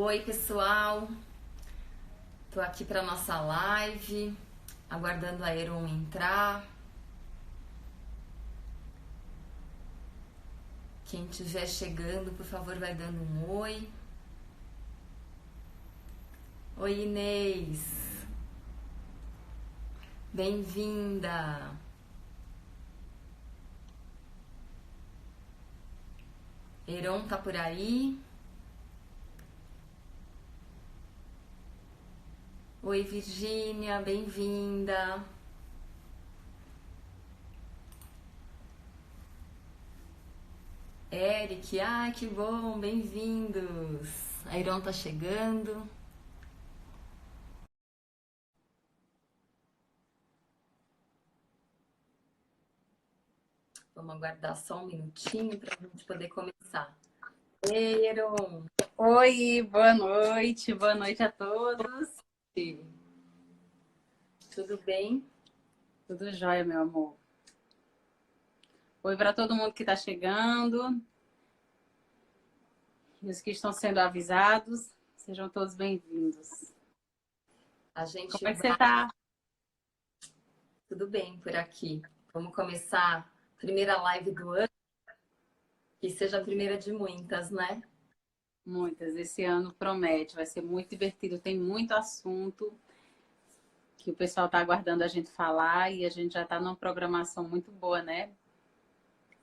Oi, pessoal. Tô aqui para nossa live, aguardando a Eron entrar. Quem estiver chegando, por favor, vai dando um oi. Oi, Inês. Bem-vinda. Eron tá por aí? Oi, Virgínia, bem-vinda. Eric, ai que bom, bem-vindos. A Eron tá chegando. Vamos aguardar só um minutinho para a gente poder começar. Ei, Eron. Oi, boa noite a todos. Tudo bem? Tudo jóia, meu amor. Oi para todo mundo que está chegando e os que estão sendo avisados, sejam todos bem-vindos. A gente Como é que você vai. está? Tudo bem por aqui. Vamos começar a primeira live do ano, que seja a primeira de muitas, né? Muitas. Esse ano promete, vai ser muito divertido, tem muito assunto que o pessoal está aguardando a gente falar e a gente já está numa programação muito boa, né?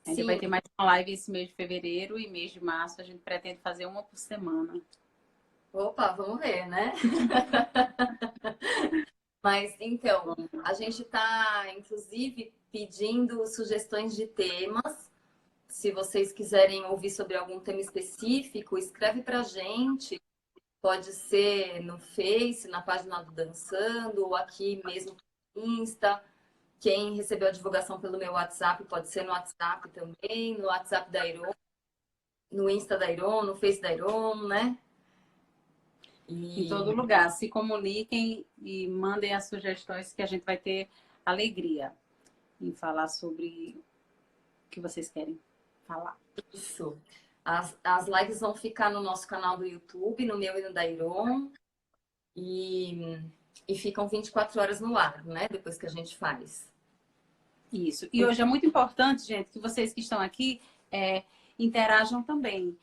Ainda vai Sim. ter mais uma live esse mês de fevereiro e mês de março a gente pretende fazer uma por semana. Opa, vamos ver, né? Mas então, Bom, a gente está, inclusive, pedindo sugestões de temas. Se vocês quiserem ouvir sobre algum tema específico, escreve pra gente. Pode ser no Face, na página do Dançando, ou aqui mesmo no Insta. Quem recebeu a divulgação pelo meu WhatsApp, pode ser no WhatsApp também, no WhatsApp da Iron, no Insta da Iron, no Face da Iron, né? em E todo lugar. Se comuniquem e mandem as sugestões que a gente vai ter alegria em falar sobre o que vocês querem falar. isso. As lives vão ficar no nosso canal do YouTube, no meu e no da Iron, e, e ficam 24 horas no ar, né? Depois que a gente faz. Isso. E hoje é muito importante, gente, que vocês que estão aqui interajam também.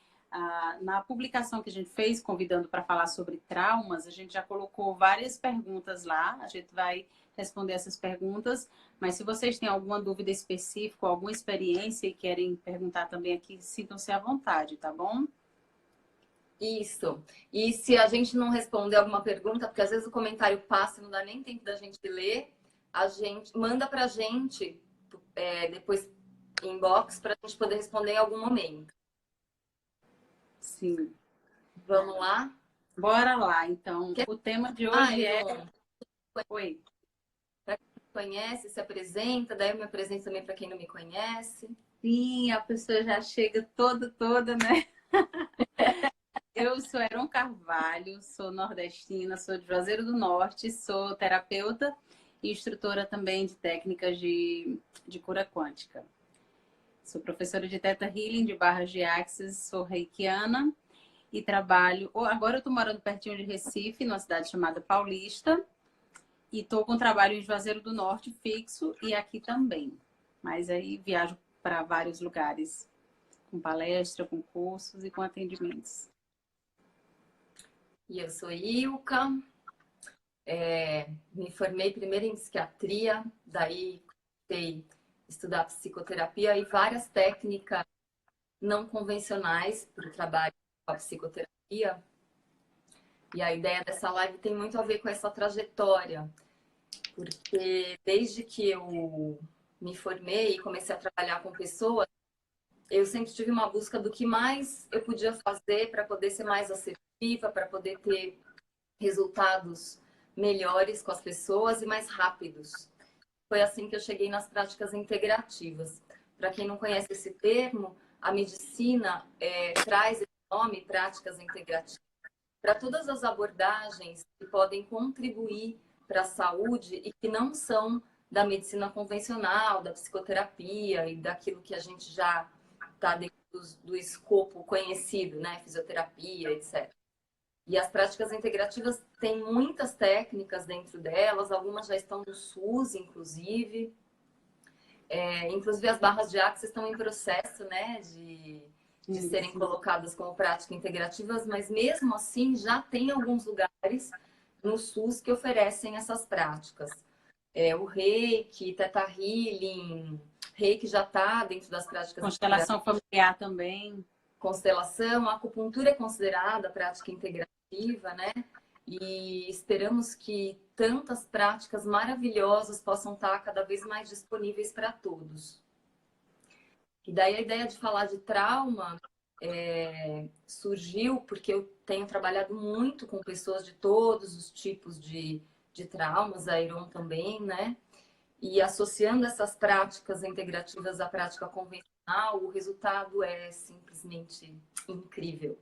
Na publicação que a gente fez, convidando para falar sobre traumas, a gente já colocou várias perguntas lá. A gente vai responder essas perguntas. Mas se vocês têm alguma dúvida específica, alguma experiência e querem perguntar também aqui, sintam-se à vontade, tá bom? Isso. E se a gente não responder alguma pergunta, porque às vezes o comentário passa e não dá nem tempo da gente ler, a gente manda pra gente depois inbox para a gente poder responder em algum momento. Sim. Vamos lá? Bora lá, então. Quer... O tema de Ah, hoje é. Iron, Oi. para quem me conhece, se apresenta, daí eu me apresento também para quem não me conhece. Sim, a pessoa já chega toda, né? Eu sou Eron Carvalho, sou nordestina, sou de Juazeiro do Norte, sou terapeuta e instrutora também de técnicas de cura quântica. Sou professora de Theta Healing de Barras de Axis, sou reikiana e trabalho. Agora eu estou morando pertinho de Recife, numa cidade chamada Paulista, e estou com trabalho em Juazeiro do Norte fixo e aqui também. Mas aí viajo para vários lugares, com palestra, com cursos e com atendimentos. E eu sou Ilka, me formei primeiro em psiquiatria, daí comecei a estudar psicoterapia e várias técnicas não convencionais para o trabalho com a psicoterapia. E a ideia dessa live tem muito a ver com essa trajetória, porque desde que eu me formei e comecei a trabalhar com pessoas, eu sempre tive uma busca do que mais eu podia fazer para poder ser mais assertiva, para poder ter resultados melhores com as pessoas e mais rápidos. Foi assim que eu cheguei nas práticas integrativas. Para quem não conhece esse termo, a medicina traz esse nome, práticas integrativas, para todas as abordagens que podem contribuir para a saúde e que não são da medicina convencional, da psicoterapia e daquilo que a gente já está dentro do escopo conhecido, né? Fisioterapia, etc. E as práticas integrativas têm muitas técnicas dentro delas, algumas já estão no SUS, inclusive. Inclusive as barras de axis estão em processo, né, de serem colocadas como práticas integrativas, mas mesmo assim já tem alguns lugares no SUS que oferecem essas práticas. O Reiki, Theta Healing, Reiki já está dentro das práticas Constelação familiar também. Constelação, a acupuntura é considerada prática integrativa, né? E esperamos que tantas práticas maravilhosas possam estar cada vez mais disponíveis para todos. E daí a ideia de falar de trauma surgiu porque eu tenho trabalhado muito com pessoas de todos os tipos de traumas, a Iron também, né? E associando essas práticas integrativas à prática convencional, o resultado é simplesmente incrível.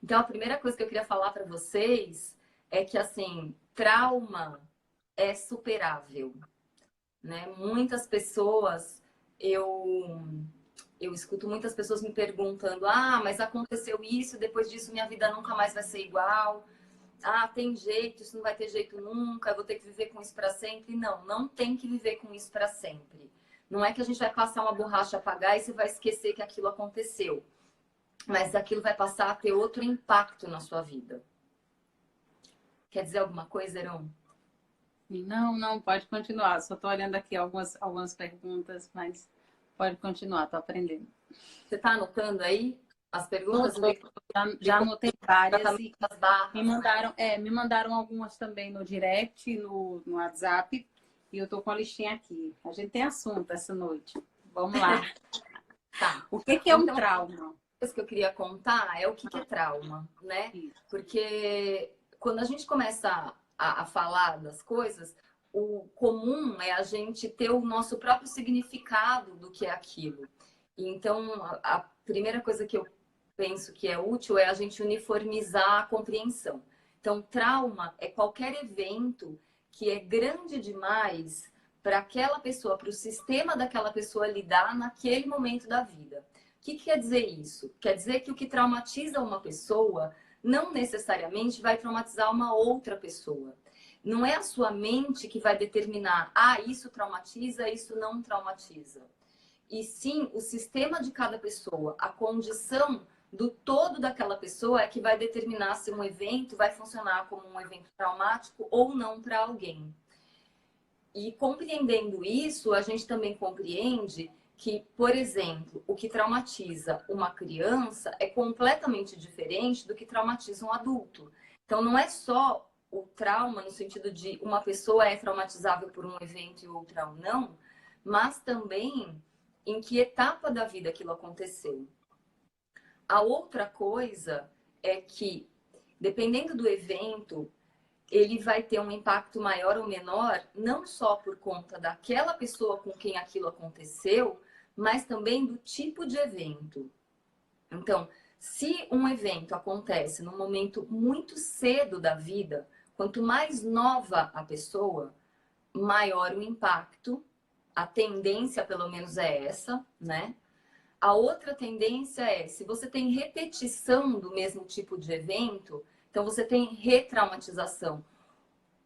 Então, a primeira coisa que eu queria falar para vocês é que, assim, trauma é superável, né? Muitas pessoas, eu escuto muitas pessoas me perguntando: ah, mas aconteceu isso, depois disso minha vida nunca mais vai ser igual. Ah, tem jeito, isso não vai ter jeito nunca, eu vou ter que viver com isso para sempre. Não, não tem que viver com isso para sempre. Não é que a gente vai passar uma borracha, apagar e você vai esquecer que aquilo aconteceu. Mas aquilo vai passar a ter outro impacto na sua vida. Quer dizer alguma coisa, Heron? Não, pode continuar. Só estou olhando aqui algumas perguntas, mas pode continuar, estou aprendendo. Você está anotando aí as perguntas? Já anotei várias e as barras, me mandaram algumas também no direct, no WhatsApp, e eu estou com a listinha aqui. A gente tem assunto essa noite. Vamos lá. Tá. O que é um trauma? Coisa que eu queria contar é o que é trauma, né? Porque quando a gente começa a falar das coisas, o comum é a gente ter o nosso próprio significado do que é aquilo. Então, a primeira coisa que eu penso que é útil é a gente uniformizar a compreensão. Então, trauma é qualquer evento que é grande demais para aquela pessoa, para o sistema daquela pessoa lidar naquele momento da vida. O que quer dizer isso? Quer dizer que o que traumatiza uma pessoa não necessariamente vai traumatizar uma outra pessoa. Não é a sua mente que vai determinar, isso traumatiza, isso não traumatiza. E sim, o sistema de cada pessoa, a condição do todo daquela pessoa é que vai determinar se um evento vai funcionar como um evento traumático ou não para alguém. E compreendendo isso, a gente também compreende que, por exemplo, o que traumatiza uma criança é completamente diferente do que traumatiza um adulto. Então, não é só o trauma no sentido de uma pessoa é traumatizável por um evento e outra não, mas também em que etapa da vida aquilo aconteceu. A outra coisa é que, dependendo do evento, ele vai ter um impacto maior ou menor, não só por conta daquela pessoa com quem aquilo aconteceu, mas também do tipo de evento. Então, se um evento acontece num momento muito cedo da vida, quanto mais nova a pessoa, maior o impacto. A tendência, pelo menos, é essa, né? A outra tendência é, se você tem repetição do mesmo tipo de evento, então você tem retraumatização.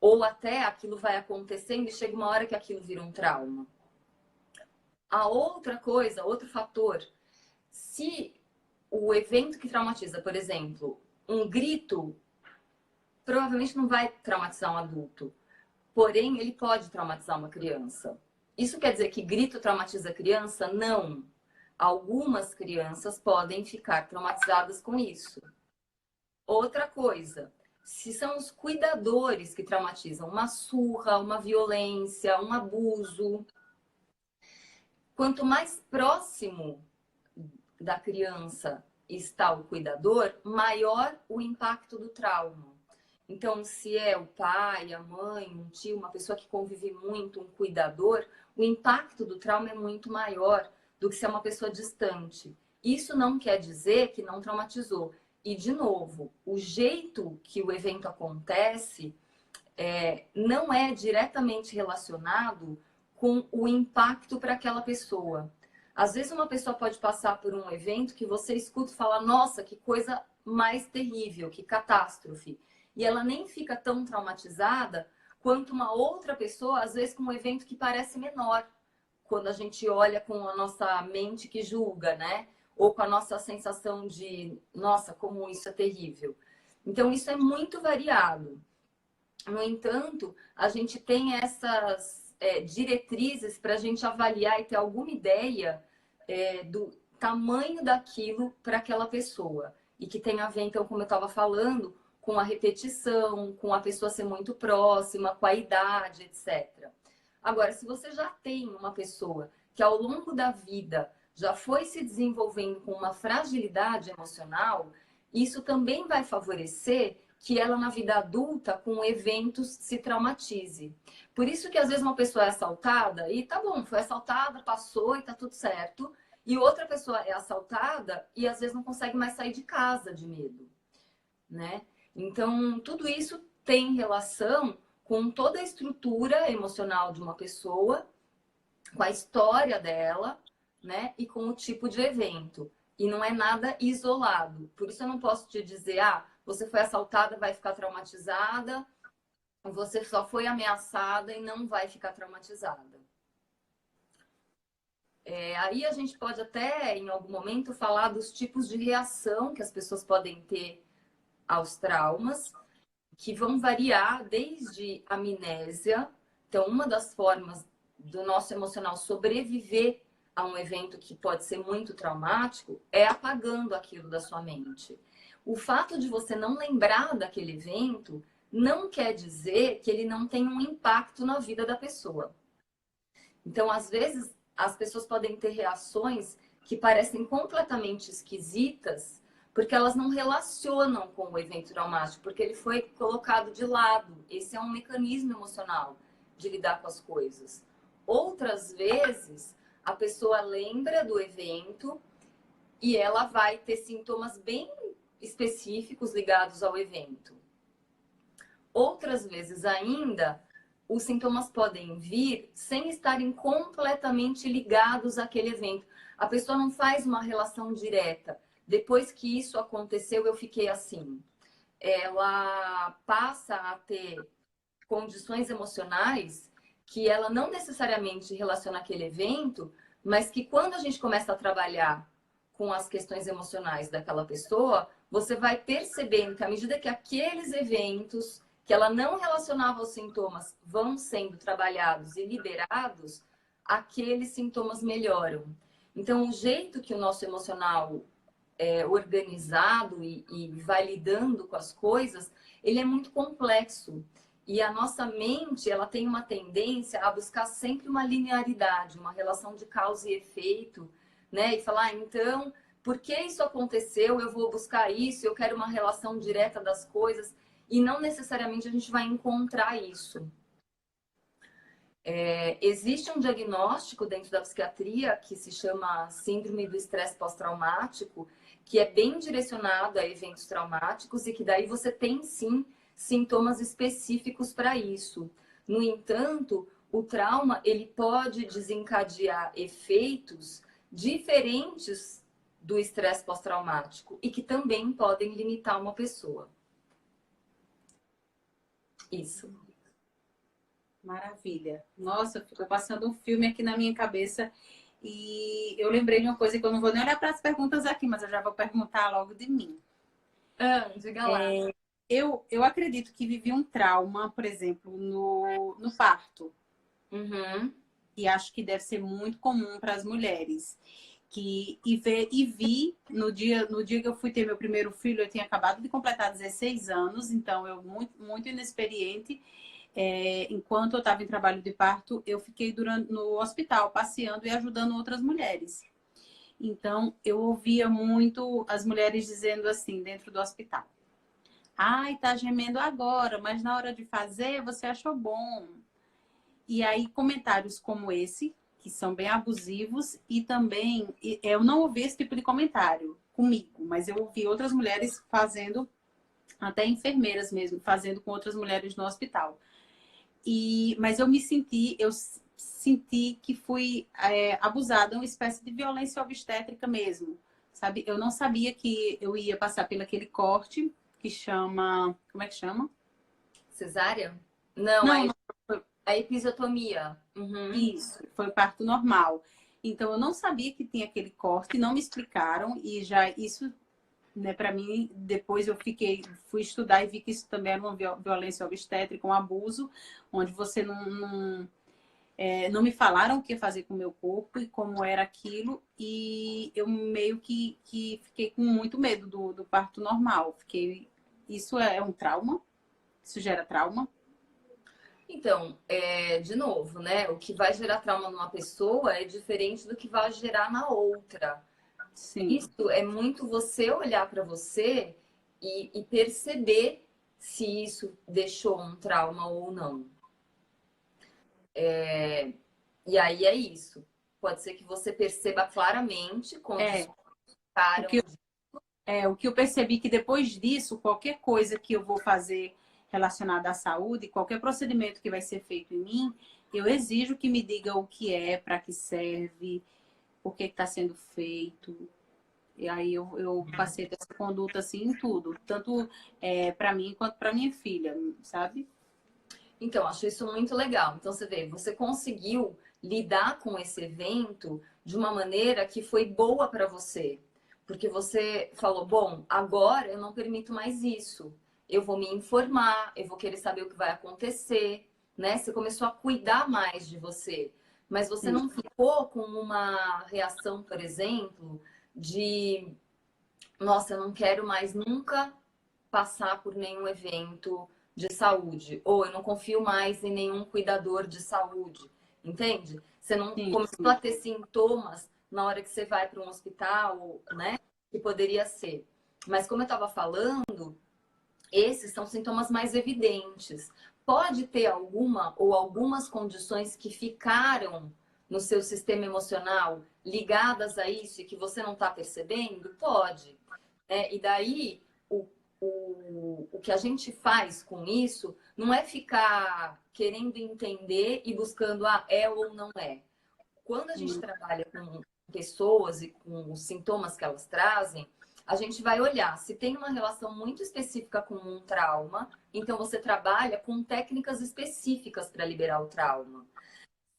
Ou até aquilo vai acontecendo e chega uma hora que aquilo vira um trauma. A outra coisa, outro fator, se o evento que traumatiza, por exemplo, um grito, provavelmente não vai traumatizar um adulto. Porém, ele pode traumatizar uma criança. Isso quer dizer que grito traumatiza a criança? Não. Algumas crianças podem ficar traumatizadas com isso. Outra coisa, se são os cuidadores que traumatizam, uma surra, uma violência, um abuso, quanto mais próximo da criança está o cuidador, maior o impacto do trauma. Então, se é o pai, a mãe, um tio, uma pessoa que convive muito, um cuidador, o impacto do trauma é muito maior do que se é uma pessoa distante. Isso não quer dizer que não traumatizou. E, de novo, o jeito que o evento acontece não é diretamente relacionado com o impacto para aquela pessoa. Às vezes uma pessoa pode passar por um evento que você escuta e fala, nossa, que coisa mais terrível, que catástrofe. E ela nem fica tão traumatizada quanto uma outra pessoa, às vezes com um evento que parece menor, quando a gente olha com a nossa mente que julga, né? Ou com a nossa sensação de, nossa, como isso é terrível. Então, isso é muito variado. No entanto, a gente tem essas diretrizes para a gente avaliar e ter alguma ideia do tamanho daquilo para aquela pessoa. E que tem a ver, então, como eu estava falando, com a repetição, com a pessoa ser muito próxima, com a idade, etc. Agora, se você já tem uma pessoa que ao longo da vida já foi se desenvolvendo com uma fragilidade emocional, isso também vai favorecer que ela na vida adulta, com eventos, se traumatize. Por isso que às vezes uma pessoa é assaltada e tá bom, foi assaltada, passou e tá tudo certo. E outra pessoa é assaltada e às vezes não consegue mais sair de casa de medo, né? Então, tudo isso tem relação com toda a estrutura emocional de uma pessoa, com a história dela, né? E com o tipo de evento. E não é nada isolado. Por isso eu não posso te dizer, ah, você foi assaltada, vai ficar traumatizada, você só foi ameaçada e não vai ficar traumatizada. Aí a gente pode até, em algum momento, falar dos tipos de reação que as pessoas podem ter aos traumas, que vão variar desde amnésia. Então, uma das formas do nosso emocional sobreviver a um evento que pode ser muito traumático é apagando aquilo da sua mente. O fato de você não lembrar daquele evento não quer dizer que ele não tem um impacto na vida da pessoa. Então, às vezes, as pessoas podem ter reações que parecem completamente esquisitas, porque elas não relacionam com o evento traumático, porque ele foi colocado de lado. Esse é um mecanismo emocional de lidar com as coisas. Outras vezes, a pessoa lembra do evento e ela vai ter sintomas bem específicos ligados ao evento. Outras vezes ainda, os sintomas podem vir sem estarem completamente ligados àquele evento. A pessoa não faz uma relação direta. Depois que isso aconteceu, eu fiquei assim. Ela passa a ter condições emocionais que ela não necessariamente relaciona àquele evento, mas que quando a gente começa a trabalhar com as questões emocionais daquela pessoa, você vai percebendo que à medida que aqueles eventos que ela não relacionava aos sintomas vão sendo trabalhados e liberados, aqueles sintomas melhoram. Então, o jeito que o nosso emocional é organizado e vai lidando com as coisas, ele é muito complexo. E a nossa mente, ela tem uma tendência a buscar sempre uma linearidade, uma relação de causa e efeito, né? E falar, então, por que isso aconteceu? Eu vou buscar isso, eu quero uma relação direta das coisas. E não necessariamente a gente vai encontrar isso. Existe um diagnóstico dentro da psiquiatria que se chama Síndrome do Estresse Pós-Traumático, que é bem direcionado a eventos traumáticos e que daí você tem, sim, sintomas específicos para isso. No entanto, o trauma ele pode desencadear efeitos diferentes do estresse pós-traumático e que também podem limitar uma pessoa. Isso. Maravilha. Nossa, ficou passando um filme aqui na minha cabeça e eu lembrei de uma coisa que eu não vou nem olhar para as perguntas aqui, mas eu já vou perguntar logo de mim. Diga lá. Eu acredito que vivi um trauma, por exemplo, no parto. Uhum. E acho que deve ser muito comum para as mulheres. E vi no dia que eu fui ter meu primeiro filho, eu tinha acabado de completar 16 anos, então eu muito inexperiente. Enquanto eu estava em trabalho de parto, eu fiquei no hospital, passeando e ajudando outras mulheres. Então, eu ouvia muito as mulheres dizendo assim, dentro do hospital. Ai, tá gemendo agora, mas na hora de fazer, você achou bom. E aí, comentários como esse, que são bem abusivos, e também, eu não ouvi esse tipo de comentário comigo, mas eu ouvi outras mulheres fazendo, até enfermeiras mesmo, fazendo com outras mulheres no hospital. Mas eu me senti, eu senti que fui abusada, uma espécie de violência obstétrica mesmo, sabe? Eu não sabia que eu ia passar pelo aquele corte que chama... Como é que chama? Cesárea? Não, Não, não, a episiotomia. Uhum. isso, foi parto normal. Então, eu não sabia que tinha aquele corte, não me explicaram e já isso, né, para mim, depois fui estudar e vi que isso também era uma violência obstétrica, um abuso, onde você não me falaram o que fazer com o meu corpo e como era aquilo, e eu meio que fiquei com muito medo do parto normal. Isso é um trauma? Isso gera trauma? Então, de novo, né? O que vai gerar trauma numa pessoa é diferente do que vai gerar na outra. Sim. Isso é muito você olhar para você e perceber se isso deixou um trauma ou não. E aí é isso. Pode ser que você perceba claramente quando É, o ficaram. que, o que eu percebi que depois disso, qualquer coisa que eu vou fazer relacionada à saúde, qualquer procedimento que vai ser feito em mim, eu exijo que me diga o que é, para que serve, por que está sendo feito. E aí eu passei dessa conduta assim em tudo, tanto para mim quanto para minha filha, sabe? Então, acho isso muito legal. Então, você vê, você conseguiu lidar com esse evento de uma maneira que foi boa para você. Porque você falou, bom, agora eu não permito mais isso. Eu vou me informar, eu vou querer saber o que vai acontecer, né? Você começou a cuidar mais de você. Mas você Sim. não ficou com uma reação, por exemplo, de, nossa, eu não quero mais nunca passar por nenhum evento de saúde, ou eu não confio mais em nenhum cuidador de saúde, entende? Você não Sim, começou a sim. ter sintomas na hora que você vai para um hospital, né? Que poderia ser. Mas como eu estava falando, esses são sintomas mais evidentes. Pode ter alguma ou algumas condições que ficaram no seu sistema emocional ligadas a isso e que você não está percebendo? Pode. E daí, o que a gente faz com isso não é ficar querendo entender e buscando, é ou não é. Quando a gente Hum, trabalha com pessoas e com os sintomas que elas trazem, a gente vai olhar se tem uma relação muito específica com um trauma, então você trabalha com técnicas específicas para liberar o trauma.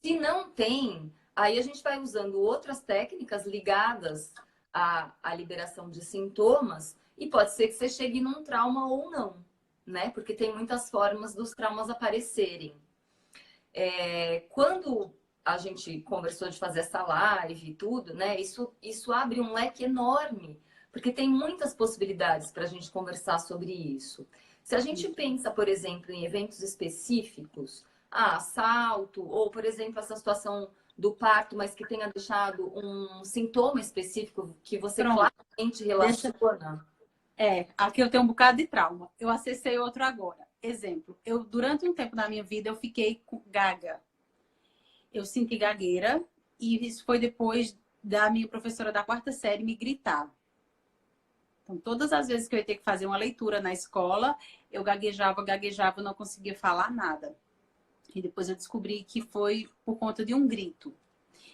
Se não tem, aí a gente vai usando outras técnicas ligadas à liberação de sintomas e pode ser que você chegue num trauma ou não, né? Porque tem muitas formas dos traumas aparecerem. Quando a gente conversou de fazer essa live e tudo, né? Isso abre um leque enorme, porque tem muitas possibilidades para a gente conversar sobre isso. Se a gente pensa, por exemplo, em eventos específicos, assalto, ou, por exemplo, essa situação do parto, mas que tenha deixado um sintoma específico que você Pronto, claramente deixa. relaciona. Aqui eu tenho um bocado de trauma. Eu acessei outro agora. Exemplo, durante um tempo da minha vida eu fiquei com gaga. Eu senti gagueira e isso foi depois da minha professora da quarta série me gritar. Então, todas as vezes que eu ia ter que fazer uma leitura na escola, eu gaguejava, não conseguia falar nada. E depois eu descobri que foi por conta de um grito.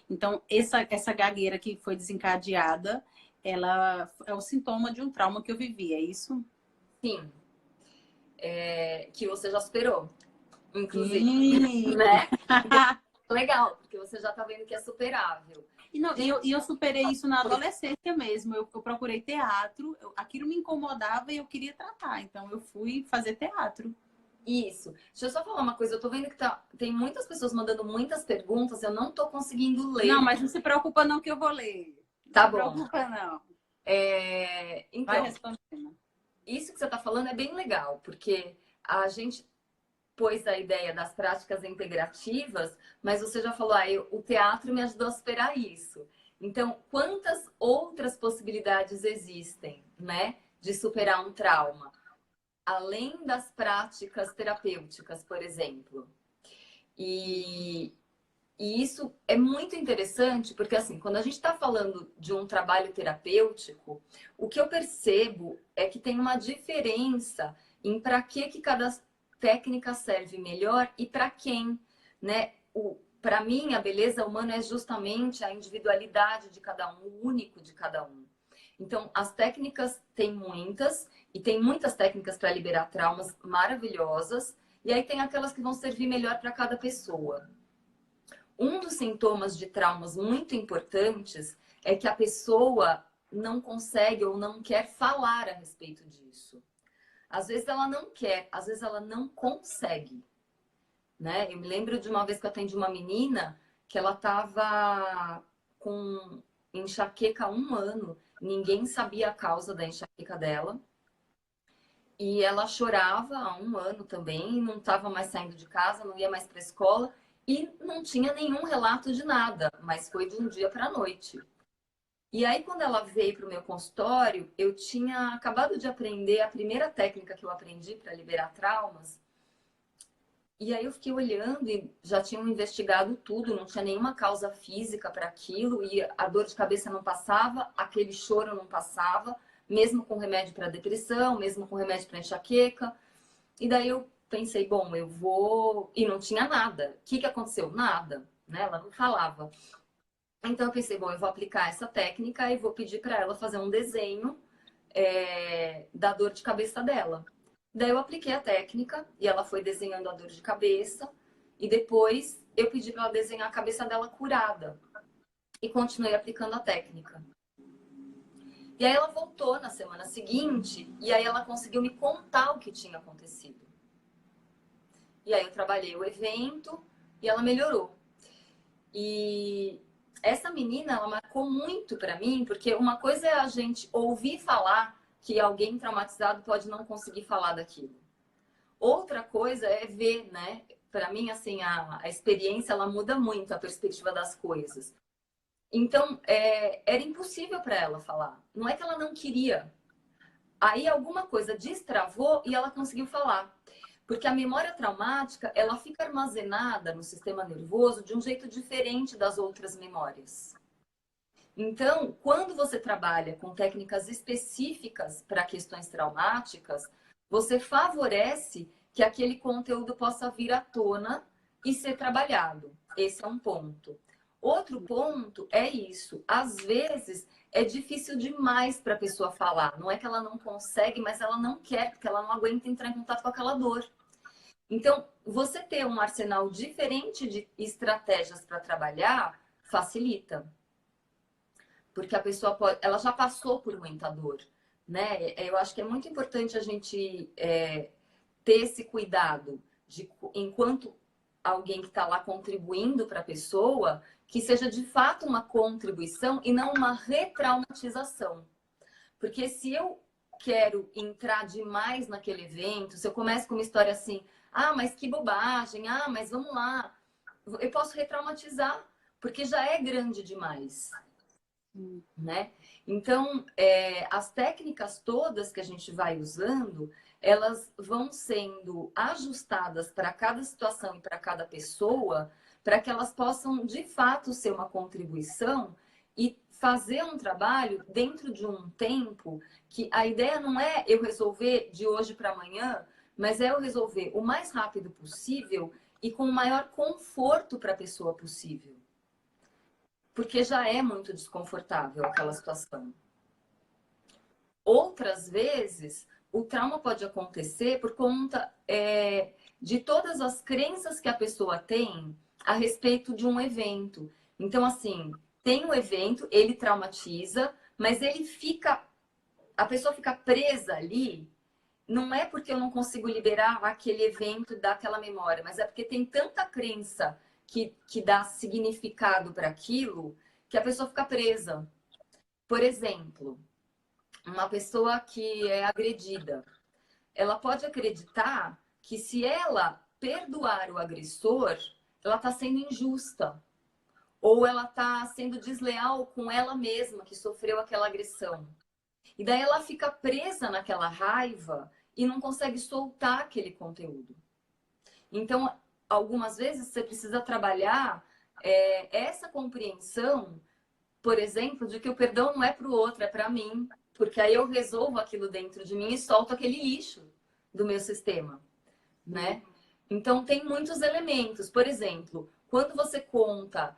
Então, essa gagueira que foi desencadeada, ela é o sintoma de um trauma que eu vivi, é isso? Sim, que você já superou, inclusive, Sim! né? Legal, porque você já está vendo que é superável. E, não, Gente, eu superei isso na adolescência mesmo. Eu procurei teatro, aquilo me incomodava e eu queria tratar. Então, eu fui fazer teatro. isso. Deixa eu só falar uma coisa. Eu tô vendo que tem muitas pessoas mandando muitas perguntas. Eu não tô conseguindo Não, ler. mas não se preocupa não que eu vou ler. Não Tá se bom. preocupa não. Vai Então, respondendo. isso que você tá falando é bem legal, porque a gente pôs a ideia das práticas integrativas, mas você já falou, o teatro me ajudou a superar isso. Então, quantas outras possibilidades existem, né, de superar um trauma? Além das práticas terapêuticas, por exemplo. E, e isso é muito interessante, porque assim, quando a gente está falando de um trabalho terapêutico, o que eu percebo é que tem uma diferença em para que cada técnica serve melhor e para quem, né? para mim, a beleza humana é justamente a individualidade de cada um, o único de cada um. Então, as técnicas tem muitas, e tem muitas técnicas para liberar traumas maravilhosas, e aí tem aquelas que vão servir melhor para cada pessoa. Um dos sintomas de traumas muito importantes é que a pessoa não consegue ou não quer falar a respeito disso. Às vezes ela não quer, às vezes ela não consegue, né? Eu me lembro de uma vez que eu atendi uma menina que ela estava com enxaqueca há 1 ano, ninguém sabia a causa da enxaqueca dela. E ela chorava há 1 ano também, não estava mais saindo de casa, não ia mais para a escola e não tinha nenhum relato de nada, mas foi de um dia para a noite. E aí, quando ela veio para o meu consultório, eu tinha acabado de aprender a primeira técnica que eu aprendi para liberar traumas. E aí eu fiquei olhando e já tinham investigado tudo, não tinha nenhuma causa física para aquilo, e a dor de cabeça não passava, aquele choro não passava, mesmo com remédio para depressão, mesmo com remédio para enxaqueca. E daí eu pensei, bom, eu vou... E não tinha nada. O que aconteceu? Nada, né? Ela não falava. Então eu pensei, bom, eu vou aplicar essa técnica e vou pedir para ela fazer um desenho da dor de cabeça dela. Daí eu apliquei a técnica e ela foi desenhando a dor de cabeça. E depois eu pedi para ela desenhar a cabeça dela curada. E continuei aplicando a técnica. E aí ela voltou na semana seguinte e aí ela conseguiu me contar o que tinha acontecido. E aí eu trabalhei o evento e ela melhorou. E essa menina, ela marcou muito para mim, porque uma coisa é a gente ouvir falar que alguém traumatizado pode não conseguir falar daquilo. Outra coisa é ver, né? Para mim, assim, a experiência, ela muda muito a perspectiva das coisas. Então, era impossível para ela falar. Não é que ela não queria. Aí alguma coisa destravou e ela conseguiu falar. Porque a memória traumática, ela fica armazenada no sistema nervoso de um jeito diferente das outras memórias. Então, quando você trabalha com técnicas específicas para questões traumáticas, você favorece que aquele conteúdo possa vir à tona e ser trabalhado. Esse é um ponto. Outro ponto é isso. Às vezes é difícil demais para a pessoa falar. Não é que ela não consegue, mas ela não quer, porque ela não aguenta entrar em contato com aquela dor. Então, você ter um arsenal diferente de estratégias para trabalhar facilita. Porque a pessoa pode, ela já passou por muita dor, né? Eu acho que é muito importante a gente ter esse cuidado de, enquanto alguém que está lá contribuindo para a pessoa, que seja de fato uma contribuição e não uma retraumatização. Porque se eu quero entrar demais naquele evento, se eu começo com uma história assim, ah, mas que bobagem, ah, mas vamos lá, eu posso retraumatizar, porque já é grande demais. Né? Então, as técnicas todas que a gente vai usando, elas vão sendo ajustadas para cada situação e para cada pessoa, para que elas possam, de fato, ser uma contribuição e fazer um trabalho dentro de um tempo que a ideia não é eu resolver de hoje para amanhã, mas é eu resolver o mais rápido possível e com o maior conforto para a pessoa possível. Porque já é muito desconfortável aquela situação. Outras vezes, o trauma pode acontecer por conta de todas as crenças que a pessoa tem a respeito de um evento. Então, assim, tem um evento, ele traumatiza, mas ele fica... A pessoa fica presa ali, não é porque eu não consigo liberar aquele evento daquela memória, mas é porque tem tanta crença que dá significado para aquilo que a pessoa fica presa. Por exemplo, uma pessoa que é agredida, ela pode acreditar que se ela perdoar o agressor, ela está sendo injusta. Ou ela está sendo desleal com ela mesma que sofreu aquela agressão. E daí ela fica presa naquela raiva e não consegue soltar aquele conteúdo. Então, algumas vezes você precisa trabalhar essa compreensão, por exemplo, de que o perdão não é para o outro, é para mim. Porque aí eu resolvo aquilo dentro de mim e solto aquele lixo do meu sistema, né? Então, tem muitos elementos. Por exemplo, quando você conta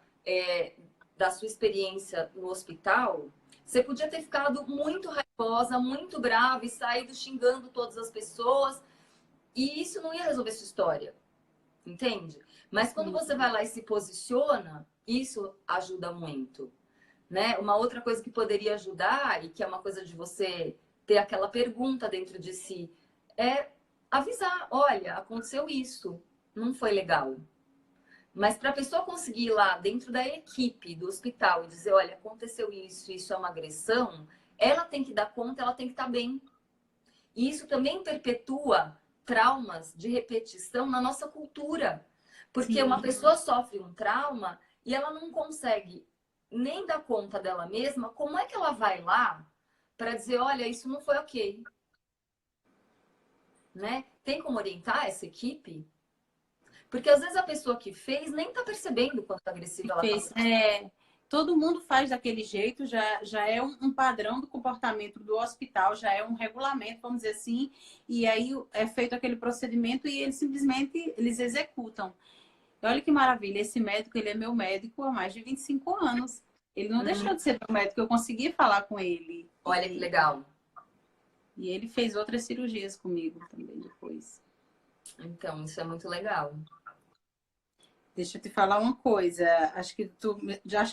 da sua experiência no hospital, você podia ter ficado muito raivosa, muito brava e saído xingando todas as pessoas, e isso não ia resolver sua história, entende? Mas quando você vai lá e se posiciona, isso ajuda muito, né? Uma outra coisa que poderia ajudar, e que é uma coisa de você ter aquela pergunta dentro de si, é avisar, olha, aconteceu isso, não foi legal. Mas para a pessoa conseguir ir lá dentro da equipe do hospital e dizer, olha, aconteceu isso, isso é uma agressão, ela tem que dar conta, ela tem que estar bem. E isso também perpetua traumas de repetição na nossa cultura. Porque Sim. uma pessoa sofre um trauma e ela não consegue nem dar conta dela mesma, como é que ela vai lá para dizer, olha, isso não foi ok? Né? Tem como orientar essa equipe? Porque às vezes a pessoa que fez nem tá percebendo quanto agressiva ela tá Fez. sendo. Todo mundo faz daquele jeito, já é um padrão do comportamento do hospital, já é um regulamento, vamos dizer assim, e aí é feito aquele procedimento e eles simplesmente eles executam. E olha que maravilha, esse médico, ele é meu médico há mais de 25 anos. Ele não deixou de ser meu médico, eu consegui falar com ele. Olha que legal. E ele fez outras cirurgias comigo também depois. Então, isso é muito legal. Deixa eu te falar uma coisa. Acho que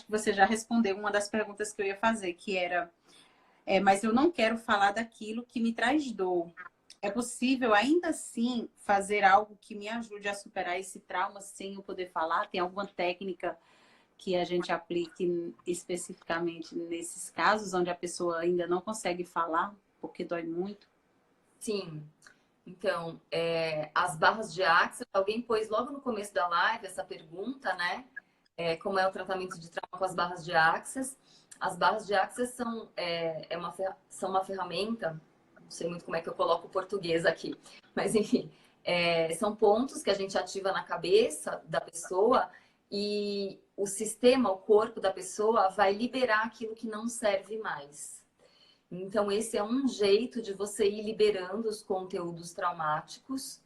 você já respondeu uma das perguntas que eu ia fazer, que era, mas eu não quero falar daquilo que me traz dor. É possível ainda assim fazer algo que me ajude a superar esse trauma sem eu poder falar? Tem alguma técnica que a gente aplique especificamente nesses casos onde a pessoa ainda não consegue falar porque dói muito? Sim. Então, as barras de axis, alguém pôs logo no começo da live essa pergunta, né? Como é o tratamento de trauma com as barras de axis. As barras de axis são uma ferramenta, não sei muito como é que eu coloco o português aqui, mas enfim, são pontos que a gente ativa na cabeça da pessoa e o sistema, o corpo da pessoa vai liberar aquilo que não serve mais. Então, esse é um jeito de você ir liberando os conteúdos traumáticos.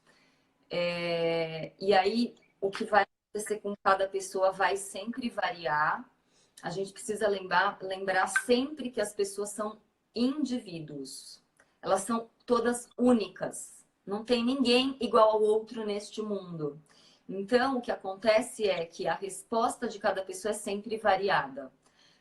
E aí, o que vai acontecer com cada pessoa vai sempre variar. A gente precisa lembrar sempre que as pessoas são indivíduos. Elas são todas únicas. Não tem ninguém igual ao outro neste mundo. Então, o que acontece é que a resposta de cada pessoa é sempre variada.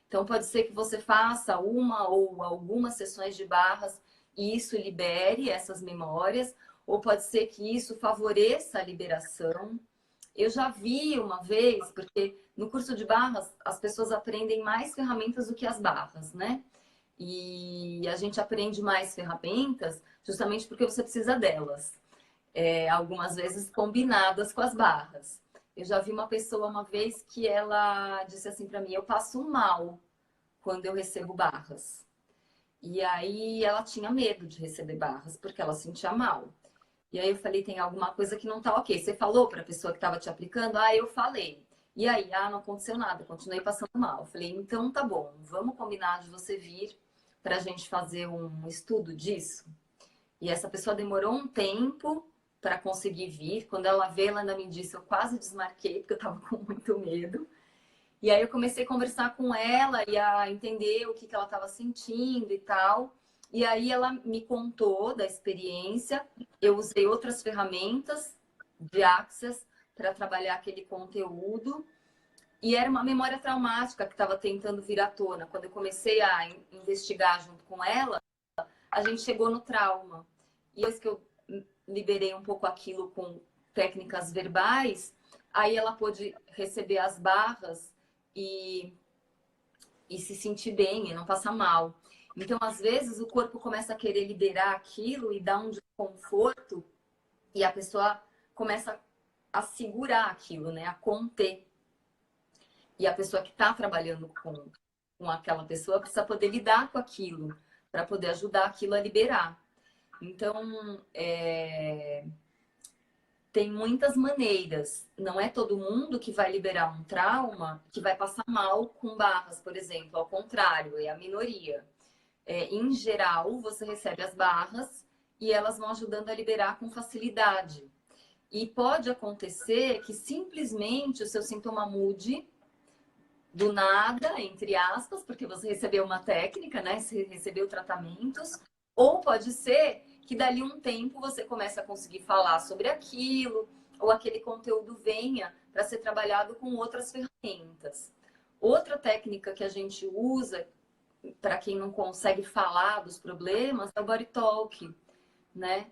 Então, pode ser que você faça uma ou algumas sessões de barras e isso libere essas memórias, ou pode ser que isso favoreça a liberação. Eu já vi uma vez, porque no curso de barras as pessoas aprendem mais ferramentas do que as barras, né? E a gente aprende mais ferramentas justamente porque você precisa delas. Algumas vezes combinadas com as barras. Eu já vi uma pessoa uma vez que ela disse assim para mim: eu passo mal quando eu recebo barras. E aí ela tinha medo de receber barras porque ela sentia mal. E aí eu falei: tem alguma coisa que não tá ok. Você falou para a pessoa que estava te aplicando? Ah, eu falei. E aí, não aconteceu nada, continuei passando mal. Eu falei: então tá bom, vamos combinar de você vir para a gente fazer um estudo disso. E essa pessoa demorou um tempo para conseguir vir. Quando ela veio, ela ainda me disse: eu quase desmarquei porque eu estava com muito medo. E aí eu comecei a conversar com ela e a entender o que ela estava sentindo e tal. E aí ela me contou da experiência. Eu usei outras ferramentas de Access para trabalhar aquele conteúdo. E era uma memória traumática que estava tentando vir à tona. Quando eu comecei a investigar junto com ela, a gente chegou no trauma. E depois que eu liberei um pouco aquilo com técnicas verbais, aí ela pôde receber as barras e se sentir bem e não passar mal. Então, às vezes, o corpo começa a querer liberar aquilo e dar um desconforto e a pessoa começa a segurar aquilo, né? A conter. E a pessoa que está trabalhando com aquela pessoa precisa poder lidar com aquilo para poder ajudar aquilo a liberar. Então, tem muitas maneiras. Não é todo mundo que vai liberar um trauma que vai passar mal com barras, por exemplo. Ao contrário, é a minoria. Em geral, você recebe as barras e elas vão ajudando a liberar com facilidade. E pode acontecer que simplesmente o seu sintoma mude do nada, entre aspas, porque você recebeu uma técnica, né? Você recebeu tratamentos. Ou pode ser que dali um tempo você comece a conseguir falar sobre aquilo, ou aquele conteúdo venha para ser trabalhado com outras ferramentas. Outra técnica que a gente usa para quem não consegue falar dos problemas é o body talk, né?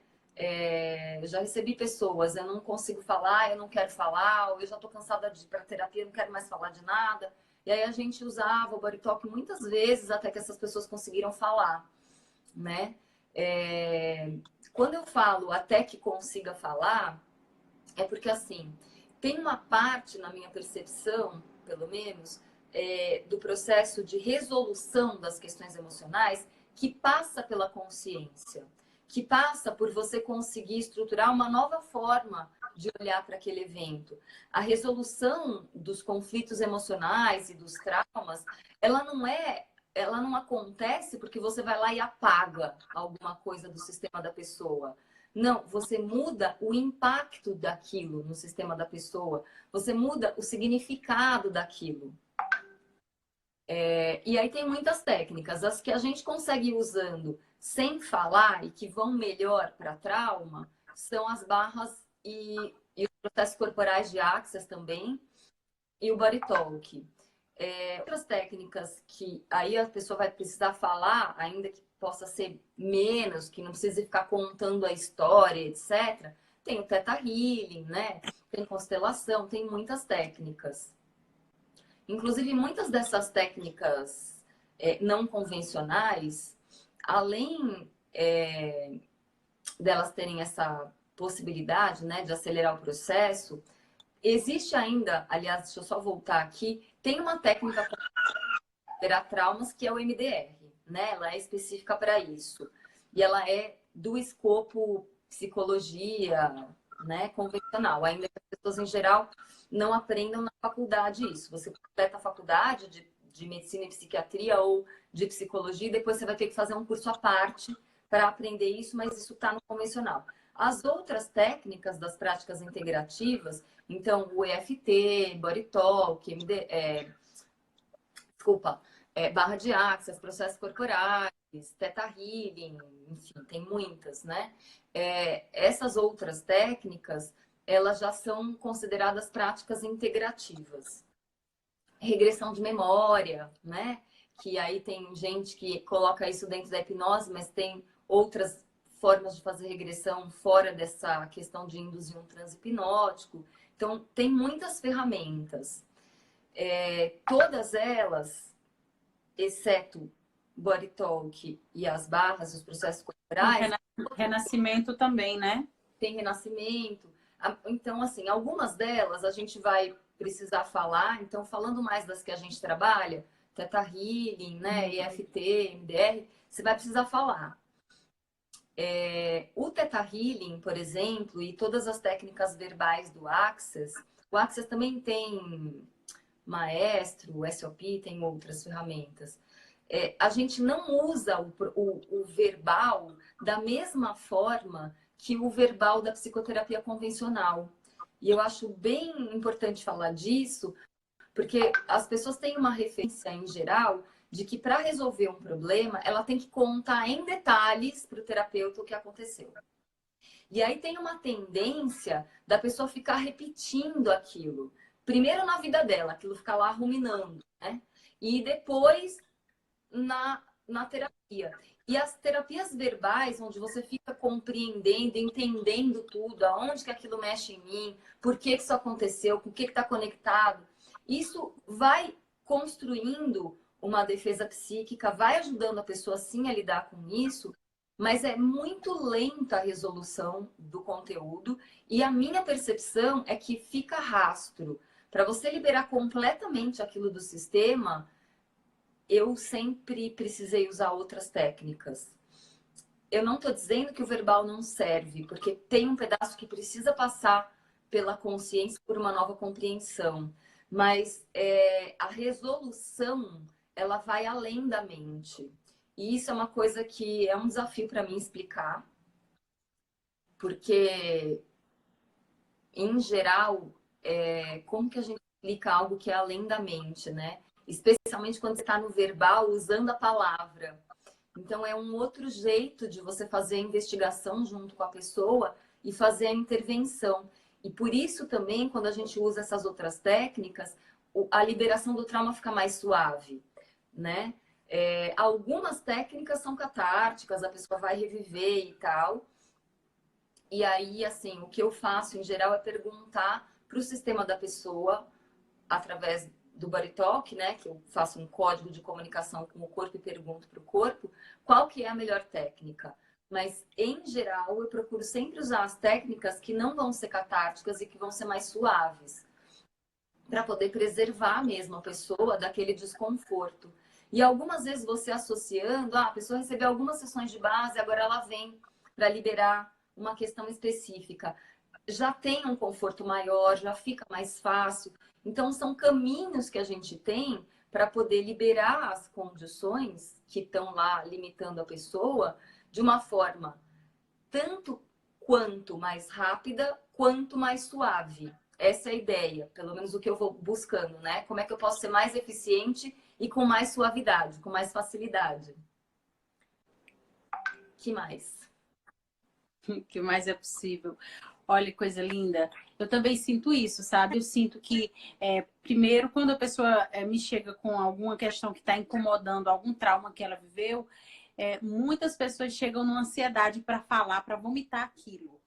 Eu já recebi pessoas, eu não consigo falar, eu não quero falar, ou eu já estou cansada de ir para terapia, não quero mais falar de nada. E aí a gente usava o body talk muitas vezes até que essas pessoas conseguiram falar, né? Quando eu falo até que consiga falar, é porque assim, tem uma parte na minha percepção, pelo menos, do processo de resolução das questões emocionais que passa pela consciência, que passa por você conseguir estruturar uma nova forma de olhar para aquele evento. A resolução dos conflitos emocionais e dos traumas, ela não acontece porque você vai lá e apaga alguma coisa do sistema da pessoa. Não, você muda o impacto daquilo no sistema da pessoa. Você muda o significado daquilo. E aí tem muitas técnicas. As que a gente consegue ir usando sem falar e que vão melhor para trauma são as barras e os processos corporais de Access também e o body talk. Outras técnicas que aí a pessoa vai precisar falar, ainda que possa ser menos, que não precise ficar contando a história, etc. Tem o Theta Healing, né? Tem constelação, tem muitas técnicas. Inclusive, muitas dessas técnicas não convencionais, além delas terem essa possibilidade, né, de acelerar o processo, existe ainda, aliás, deixa eu só voltar aqui, tem uma técnica para superar traumas que é o MDR, né? Ela é específica para isso. E ela é do escopo psicologia, né, convencional. Ainda que as pessoas, em geral, não aprendam na faculdade isso. Você completa a faculdade de medicina e psiquiatria ou de psicologia e depois você vai ter que fazer um curso à parte para aprender isso, mas isso está no convencional. As outras técnicas das práticas integrativas, então o EFT, Body Talk, barra de axis, processos corporais, Theta Healing, enfim, tem muitas, né? Essas outras técnicas, elas já são consideradas práticas integrativas. Regressão de memória, né? Que aí tem gente que coloca isso dentro da hipnose, mas tem outras formas de fazer regressão fora dessa questão de induzir um transe hipnótico. Então, tem muitas ferramentas. Todas elas, exceto body talk e as barras, os processos corporais, renascimento também, né? tem renascimento. Então, assim, algumas delas a gente vai precisar falar. Então, falando mais das que a gente trabalha, Theta Healing, né, EFT, MDR, você vai precisar falar. O Theta Healing, por exemplo, e todas as técnicas verbais do Access, o Access também tem Maestro, o SOP, tem outras ferramentas. A gente não usa o verbal da mesma forma que o verbal da psicoterapia convencional. E eu acho bem importante falar disso, porque as pessoas têm uma referência em geral de que para resolver um problema, ela tem que contar em detalhes para o terapeuta o que aconteceu. E aí tem uma tendência da pessoa ficar repetindo aquilo. Primeiro na vida dela, aquilo ficar lá ruminando, né? E depois na terapia. E as terapias verbais, onde você fica compreendendo, entendendo tudo, aonde que aquilo mexe em mim, por que isso aconteceu, com o que está conectado, isso vai construindo uma defesa psíquica, vai ajudando a pessoa sim a lidar com isso, mas é muito lenta a resolução do conteúdo e a minha percepção é que fica rastro. Para você liberar completamente aquilo do sistema, eu sempre precisei usar outras técnicas. Eu não estou dizendo que o verbal não serve, porque tem um pedaço que precisa passar pela consciência por uma nova compreensão. Mas a resolução, ela vai além da mente. E isso é uma coisa que é um desafio para mim explicar, porque em geral, como que a gente explica algo que é além da mente, né? Especialmente quando você está no verbal, usando a palavra. Então, é um outro jeito de você fazer a investigação junto com a pessoa e fazer a intervenção. E por isso também, quando a gente usa essas outras técnicas, a liberação do trauma fica mais suave, né? Algumas técnicas são catárticas, a pessoa vai reviver e tal. E aí, assim, o que eu faço em geral é perguntar para o sistema da pessoa, através do Body Talk, né, que eu faço um código de comunicação com o corpo e pergunto para o corpo, qual que é a melhor técnica. Mas, em geral, eu procuro sempre usar as técnicas que não vão ser catárticas e que vão ser mais suaves, para poder preservar mesmo a pessoa daquele desconforto. E algumas vezes você associando, a pessoa recebeu algumas sessões de base, agora ela vem para liberar uma questão específica. Já tem um conforto maior, já fica mais fácil. Então, são caminhos que a gente tem para poder liberar as condições que estão lá limitando a pessoa de uma forma tanto quanto mais rápida, quanto mais suave. Essa é a ideia, pelo menos o que eu vou buscando, né? Como é que eu posso ser mais eficiente e com mais suavidade, com mais facilidade. Que mais? O que mais é possível. Olha, coisa linda. Eu também sinto isso, sabe? Eu sinto que, primeiro, quando a pessoa me chega com alguma questão que está incomodando, algum trauma que ela viveu, muitas pessoas chegam numa ansiedade para falar, para vomitar aquilo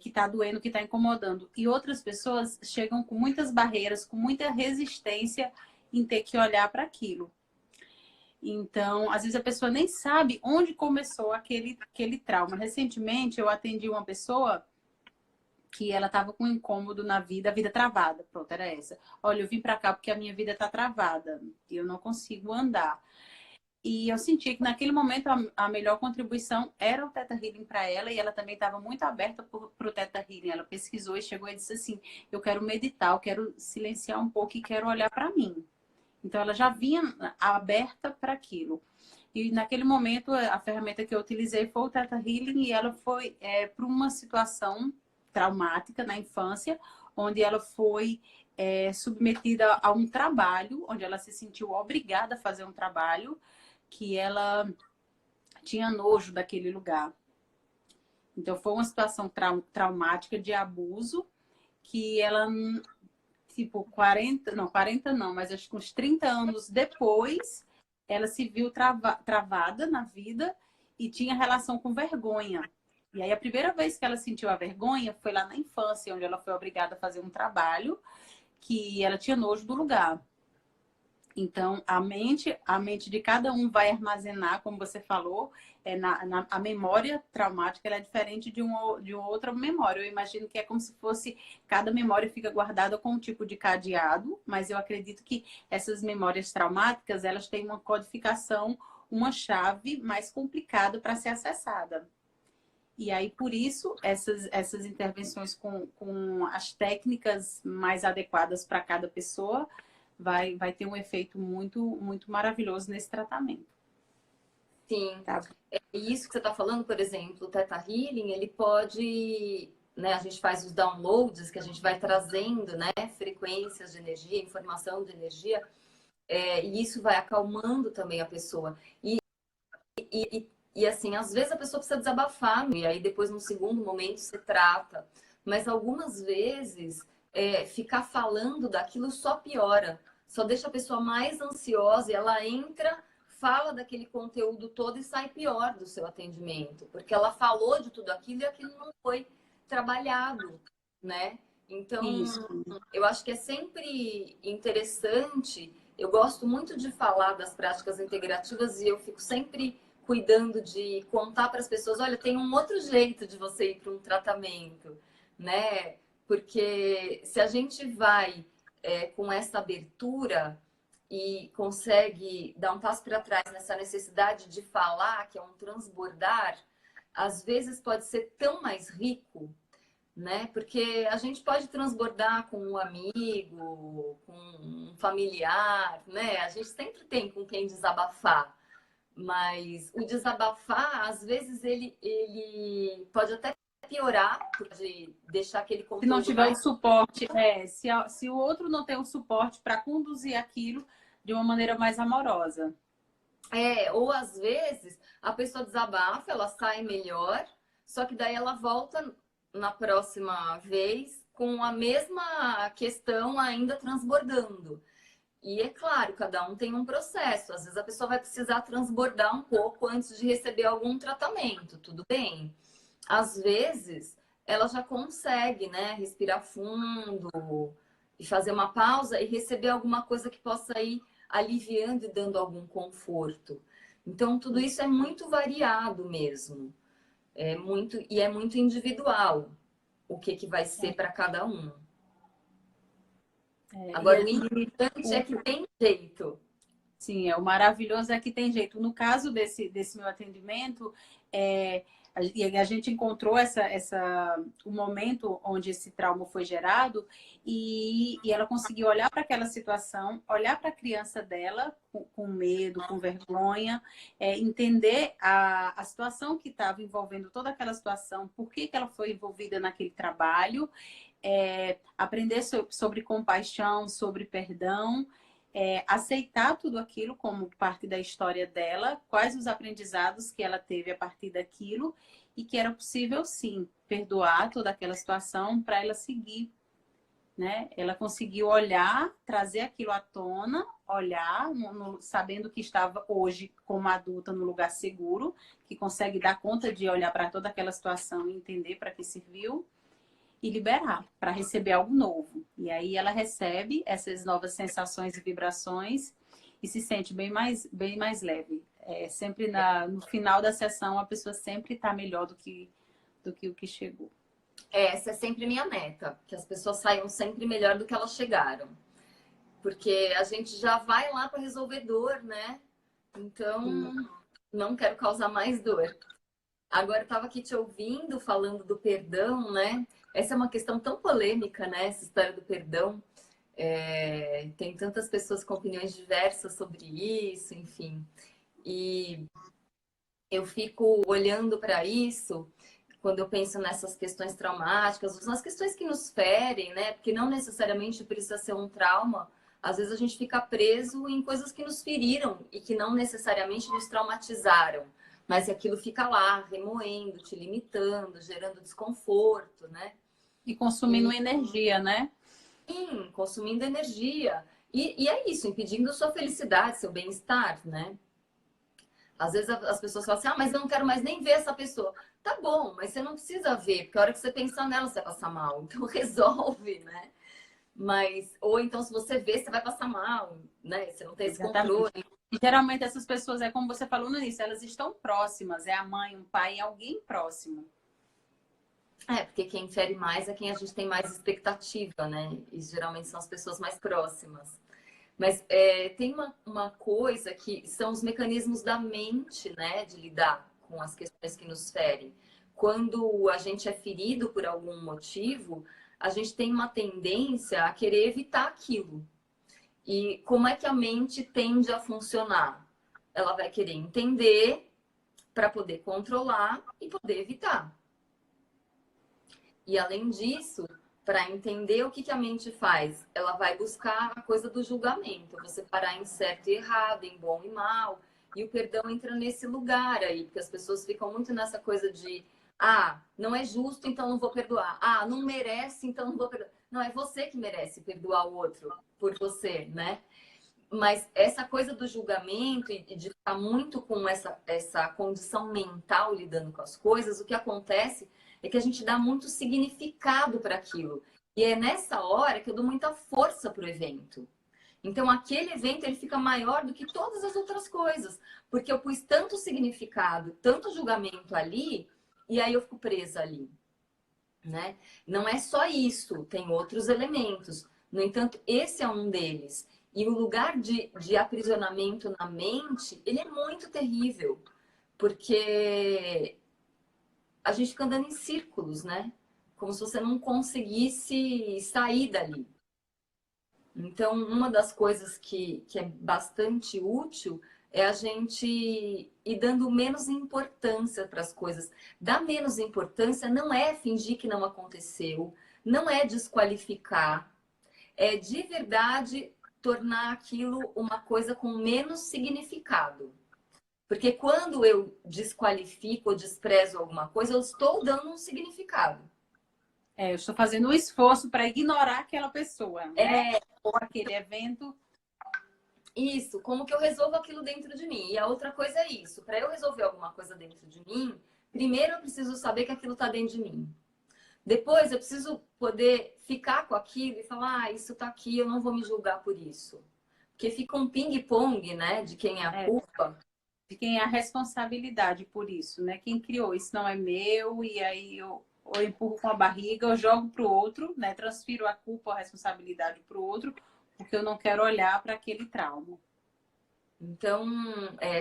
que está doendo, que está incomodando. E outras pessoas chegam com muitas barreiras, com muita resistência em ter que olhar para aquilo. Então, às vezes a pessoa nem sabe onde começou aquele trauma. Recentemente, eu atendi uma pessoa que ela estava com um incômodo na vida, a vida travada. Pronto, era essa. Olha, eu vim para cá porque a minha vida está travada e eu não consigo andar. E eu senti que naquele momento a melhor contribuição era o Theta Healing para ela e ela também estava muito aberta para o Theta Healing. Ela pesquisou e chegou e disse assim: eu quero meditar, eu quero silenciar um pouco e quero olhar para mim. Então ela já vinha aberta para aquilo. E naquele momento a ferramenta que eu utilizei foi o Theta Healing e ela foi para uma situação traumática na infância, onde ela foi submetida a um trabalho, onde ela se sentiu obrigada a fazer um trabalho que ela tinha nojo daquele lugar. Então foi uma situação traumática de abuso que ela, tipo, 40 não, mas acho que uns 30 anos depois, ela se viu travada na vida e tinha relação com vergonha. E aí a primeira vez que ela sentiu a vergonha foi lá na infância, onde ela foi obrigada a fazer um trabalho que ela tinha nojo do lugar. Então, a mente de cada um vai armazenar, como você falou, a memória traumática ela é diferente de uma outra memória. Eu imagino que é como se fosse, cada memória fica guardada com um tipo de cadeado, mas eu acredito que essas memórias traumáticas, elas têm uma codificação, uma chave mais complicada para ser acessada. E aí, por isso, essas intervenções com as técnicas mais adequadas para cada pessoa vai ter um efeito muito, muito maravilhoso nesse tratamento. Sim. Tá? E isso que você está falando, por exemplo, o Theta Healing, ele pode, né, a gente faz os downloads que a gente vai trazendo, né, frequências de energia, informação de energia, e isso vai acalmando também a pessoa. E assim, às vezes a pessoa precisa desabafar, e aí depois, num segundo momento, se trata. Mas algumas vezes, ficar falando daquilo só piora. Só deixa a pessoa mais ansiosa e ela entra, fala daquele conteúdo todo e sai pior do seu atendimento. Porque ela falou de tudo aquilo e aquilo não foi trabalhado, né? Então, Isso. eu acho que é sempre interessante. Eu gosto muito de falar das práticas integrativas e eu fico sempre cuidando de contar para as pessoas, olha, tem um outro jeito de você ir para um tratamento, né? Porque se a gente vai com essa abertura e consegue dar um passo para trás nessa necessidade de falar, que é um transbordar, às vezes pode ser tão mais rico, né? Porque a gente pode transbordar com um amigo, com um familiar, né? A gente sempre tem com quem desabafar. Mas o desabafar, às vezes, ele pode até piorar, pode deixar aquele Se não conteúdo tiver o mais... suporte, se o outro não tem o suporte para conduzir aquilo de uma maneira mais amorosa. Ou às vezes a pessoa desabafa, ela sai melhor, só que daí ela volta na próxima vez com a mesma questão ainda transbordando. E é claro, cada um tem um processo. Às vezes a pessoa vai precisar transbordar um pouco antes de receber algum tratamento, tudo bem. Às vezes ela já consegue, né, respirar fundo e fazer uma pausa e receber alguma coisa que possa ir aliviando e dando algum conforto. Então, tudo isso é muito variado mesmo. É muito individual o que vai ser para cada um. Agora, o importante é que tem jeito. Sim, o maravilhoso é que tem jeito. No caso desse meu atendimento, a gente encontrou o momento onde esse trauma foi gerado e ela conseguiu olhar para aquela situação, olhar para a criança dela com medo, com vergonha, entender a situação que estava envolvendo toda aquela situação, por que ela foi envolvida naquele trabalho, aprender sobre compaixão, sobre perdão. Aceitar tudo aquilo como parte da história dela, quais os aprendizados que ela teve a partir daquilo e que era possível, sim, perdoar toda aquela situação para ela seguir, né? Ela conseguiu olhar, trazer aquilo à tona, olhar, sabendo que estava hoje como adulta no lugar seguro, que consegue dar conta de olhar para toda aquela situação e entender para que serviu e liberar para receber algo novo. E aí ela recebe essas novas sensações e vibrações e se sente bem mais leve. Sempre no final da sessão a pessoa sempre está melhor do que o que chegou. Essa é sempre minha meta, que as pessoas saiam sempre melhor do que elas chegaram. Porque a gente já vai lá para resolver dor, né? Então, não quero causar mais dor. Agora, eu estava aqui te ouvindo, falando do perdão, né? Essa é uma questão tão polêmica, né? Essa história do perdão. Tem tantas pessoas com opiniões diversas sobre isso, enfim. E eu fico olhando para isso quando eu penso nessas questões traumáticas, nas questões que nos ferem, né? Porque não necessariamente precisa ser um trauma. Às vezes a gente fica preso em coisas que nos feriram e que não necessariamente nos traumatizaram. Mas aquilo fica lá, remoendo, te limitando, gerando desconforto, né? E consumindo energia, né? Sim, consumindo energia. E é isso, impedindo sua felicidade, seu bem-estar, né? Às vezes as pessoas falam assim, mas eu não quero mais nem ver essa pessoa. Tá bom, mas você não precisa ver, porque a hora que você pensar nela, você vai passar mal. Então resolve, né? Ou então, se você vê, você vai passar mal, né? Você não tem esse controle. E geralmente essas pessoas, como você falou no início, elas estão próximas. É a mãe, um pai, alguém próximo. Porque quem fere mais é quem a gente tem mais expectativa, né? E geralmente são as pessoas mais próximas. Mas tem uma coisa que são os mecanismos da mente, né? De lidar com as questões que nos ferem. Quando a gente é ferido por algum motivo, a gente tem uma tendência a querer evitar aquilo. E como é que a mente tende a funcionar? Ela vai querer entender para poder controlar e poder evitar. E além disso, para entender o que a mente faz, ela vai buscar a coisa do julgamento, você parar em certo e errado, em bom e mal. E o perdão entra nesse lugar aí, porque as pessoas ficam muito nessa coisa de não é justo, então não vou perdoar. Não merece, então não vou perdoar. Não, é você que merece perdoar o outro por você, né? Mas essa coisa do julgamento e de ficar muito com essa condição mental lidando com as coisas, o que acontece é que a gente dá muito significado para aquilo. E é nessa hora que eu dou muita força para o evento. Então, aquele evento ele fica maior do que todas as outras coisas, porque eu pus tanto significado, tanto julgamento ali, e aí eu fico presa ali. Né? Não é só isso, tem outros elementos. No entanto, esse é um deles. E o lugar de aprisionamento na mente, ele é muito terrível, porque a gente fica andando em círculos, né? Como se você não conseguisse sair dali. Então, uma das coisas que é bastante útil é a gente ir dando menos importância para as coisas. Dar menos importância não é fingir que não aconteceu, não é desqualificar, é de verdade tornar aquilo uma coisa com menos significado. Porque quando eu desqualifico ou desprezo alguma coisa, eu estou dando um significado. Eu estou fazendo um esforço para ignorar aquela pessoa, né? É Ou aquele evento. isso, como que eu resolvo aquilo dentro de mim? E a outra coisa é isso, para eu resolver alguma coisa dentro de mim, primeiro eu preciso saber que aquilo está dentro de mim. Depois eu preciso poder ficar com aquilo e falar, ah, isso está aqui, eu não vou me julgar por isso. Porque fica um ping-pong, né, de quem é a culpa. De quem é a responsabilidade por isso, né? Quem criou isso não é meu, e aí eu empurro com a barriga, eu jogo para o outro, né? Transfiro a culpa, a responsabilidade para o outro, porque eu não quero olhar para aquele trauma. Então,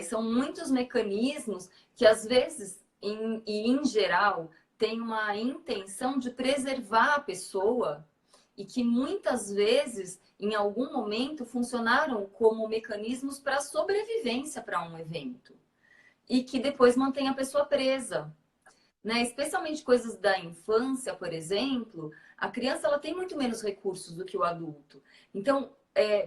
são muitos mecanismos que, às vezes, e em geral, tem uma intenção de preservar a pessoa e que muitas vezes, em algum momento, funcionaram como mecanismos para sobrevivência para um evento e que depois mantém a pessoa presa. Né? Especialmente coisas da infância, por exemplo, a criança ela tem muito menos recursos do que o adulto. Então,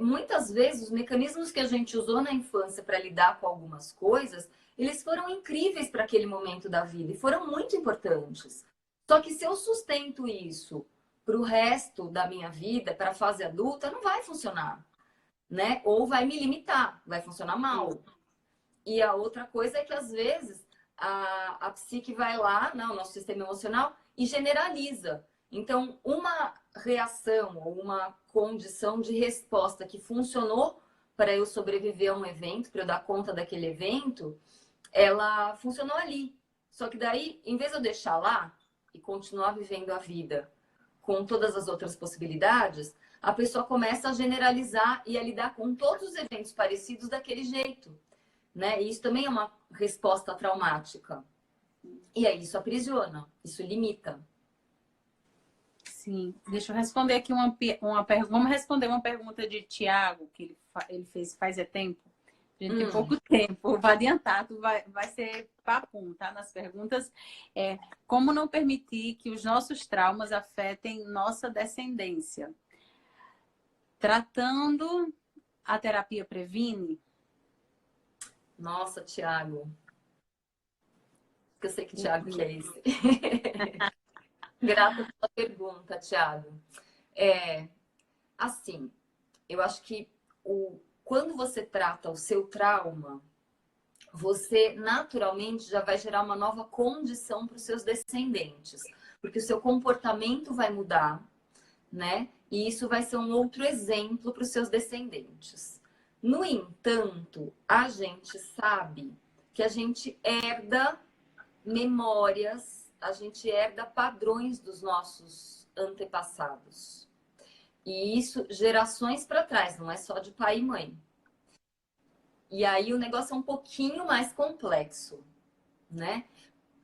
muitas vezes, os mecanismos que a gente usou na infância para lidar com algumas coisas, eles foram incríveis para aquele momento da vida e foram muito importantes. Só que se eu sustento isso para o resto da minha vida, para a fase adulta, não vai funcionar, né? Ou vai me limitar, vai funcionar mal. E a outra coisa é que, às vezes, a psique vai lá, né, o nosso sistema emocional, e generaliza. Então, uma reação ou uma condição de resposta que funcionou para eu sobreviver a um evento, para eu dar conta daquele evento, ela funcionou ali. Só que daí, em vez de eu deixar lá e continuar vivendo a vida com todas as outras possibilidades, a pessoa começa a generalizar e a lidar com todos os eventos parecidos daquele jeito. Né? E isso também é uma resposta traumática. E aí isso aprisiona, isso limita. Sim, deixa eu responder aqui uma pergunta. Vamos responder uma pergunta de Tiago, que ele fez faz tempo. A gente tem pouco tempo. Vou adiantar, vai ser papum, tá? Nas perguntas. Como não permitir que os nossos traumas afetem nossa descendência? Tratando, a terapia previne? Nossa, Tiago. Eu sei que Tiago que é esse. Grata pela pergunta, Tiago. Assim, eu acho que quando você trata o seu trauma, você naturalmente já vai gerar uma nova condição para os seus descendentes. Porque o seu comportamento vai mudar, né? E isso vai ser um outro exemplo para os seus descendentes. No entanto, a gente sabe que a gente herda memórias, a gente herda padrões dos nossos antepassados. E isso gerações para trás, não é só de pai e mãe. E aí o negócio é um pouquinho mais complexo, né?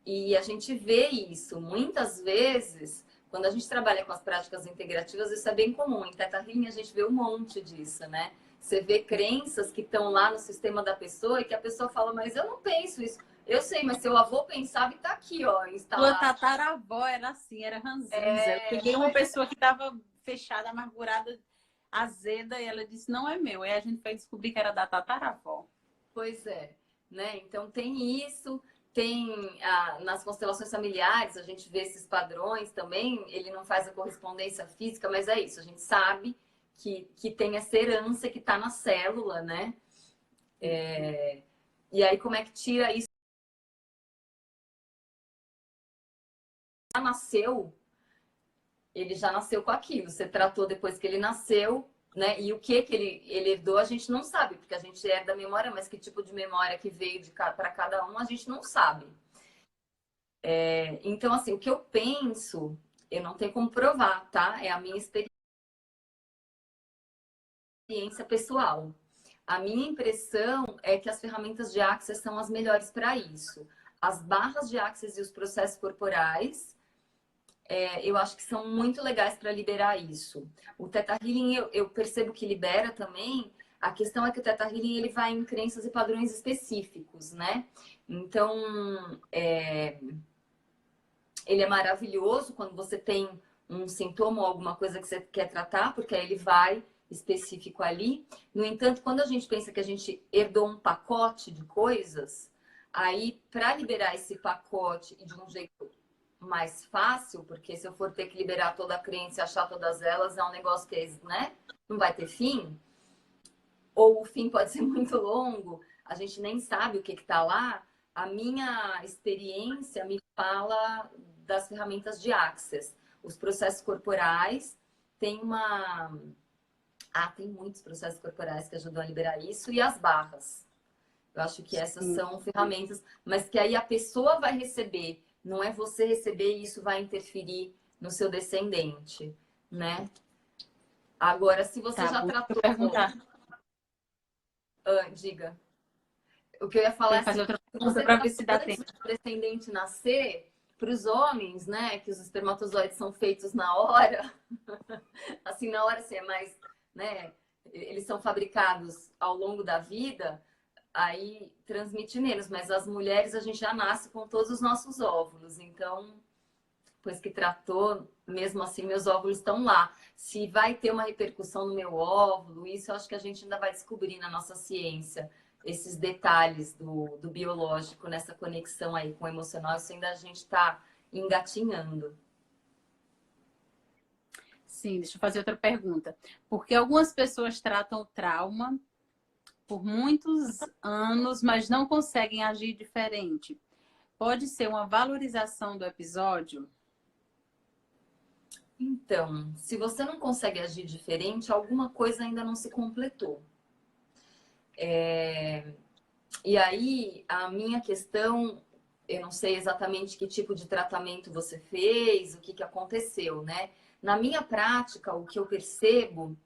E a gente vê isso muitas vezes, quando a gente trabalha com as práticas integrativas, isso é bem comum. Em Theta Healing a gente vê um monte disso, né? Você vê crenças que estão lá no sistema da pessoa e que a pessoa fala, mas eu não penso isso. Eu sei, mas seu avô pensava e tá aqui, ó, instalado. Sua tataravó era assim, era ranzinza. Eu peguei uma pessoa que estava fechada, amargurada, azeda, e ela disse, não é meu. Aí a gente foi descobrir que era da tataravó. Pois é, né? Então tem isso, tem nas constelações familiares, a gente vê esses padrões também, ele não faz a correspondência física, mas é isso, a gente sabe que tem essa herança que está na célula, né? E aí como é que tira isso? Já nasceu, ele já nasceu com aquilo, você tratou depois que ele nasceu, né? E o que ele herdou a gente não sabe, porque a gente herda a memória, mas que tipo de memória que veio para cada um a gente não sabe. Então, assim, o que eu penso, eu não tenho como provar, tá? É a minha experiência pessoal. A minha impressão é que as ferramentas de Access são as melhores para isso. As barras de Access e os processos corporais, eu acho que são muito legais para liberar isso. O Theta Healing eu percebo que libera também A questão é que o Theta Healing ele vai em crenças e padrões específicos, né? Então, ele é maravilhoso quando você tem um sintoma ou alguma coisa que você quer tratar, porque aí ele vai específico ali. No entanto, quando a gente pensa que a gente herdou um pacote de coisas, aí para liberar esse pacote e de um jeito mais fácil, porque se eu for ter que liberar toda a crença e achar todas elas, é um negócio que, né, não vai ter fim, ou o fim pode ser muito longo, a gente nem sabe o que está lá. A minha experiência me fala das ferramentas de Access. Os processos corporais, tem uma... tem muitos processos corporais que ajudam a liberar isso, e as barras. Eu acho que essas são ferramentas, mas que aí a pessoa vai receber, não é você receber e isso vai interferir no seu descendente, né? Agora, se você já tratou... perguntar. Diga. O que eu ia falar é assim, outra se pergunta você para ver se dá tempo. o descendente nascer, para os homens, né, que os espermatozoides são feitos na hora, assim, na hora assim, é mais, né, eles são fabricados ao longo da vida, aí transmite menos, mas as mulheres a gente já nasce com todos os nossos óvulos, então, depois que tratou, mesmo assim, meus óvulos estão lá. Se vai ter uma repercussão no meu óvulo, isso eu acho que a gente ainda vai descobrir na nossa ciência, esses detalhes do biológico, nessa conexão aí com o emocional, isso ainda a gente está engatinhando. Sim, deixa eu fazer outra pergunta. Porque algumas pessoas tratam o trauma por muitos anos, mas não conseguem agir diferente. Pode ser uma valorização do episódio? Então, se você não consegue agir diferente, alguma coisa ainda não se completou. E aí, a minha questão, eu não sei exatamente que tipo de tratamento você fez, o que aconteceu, né? Na minha prática, o que eu percebo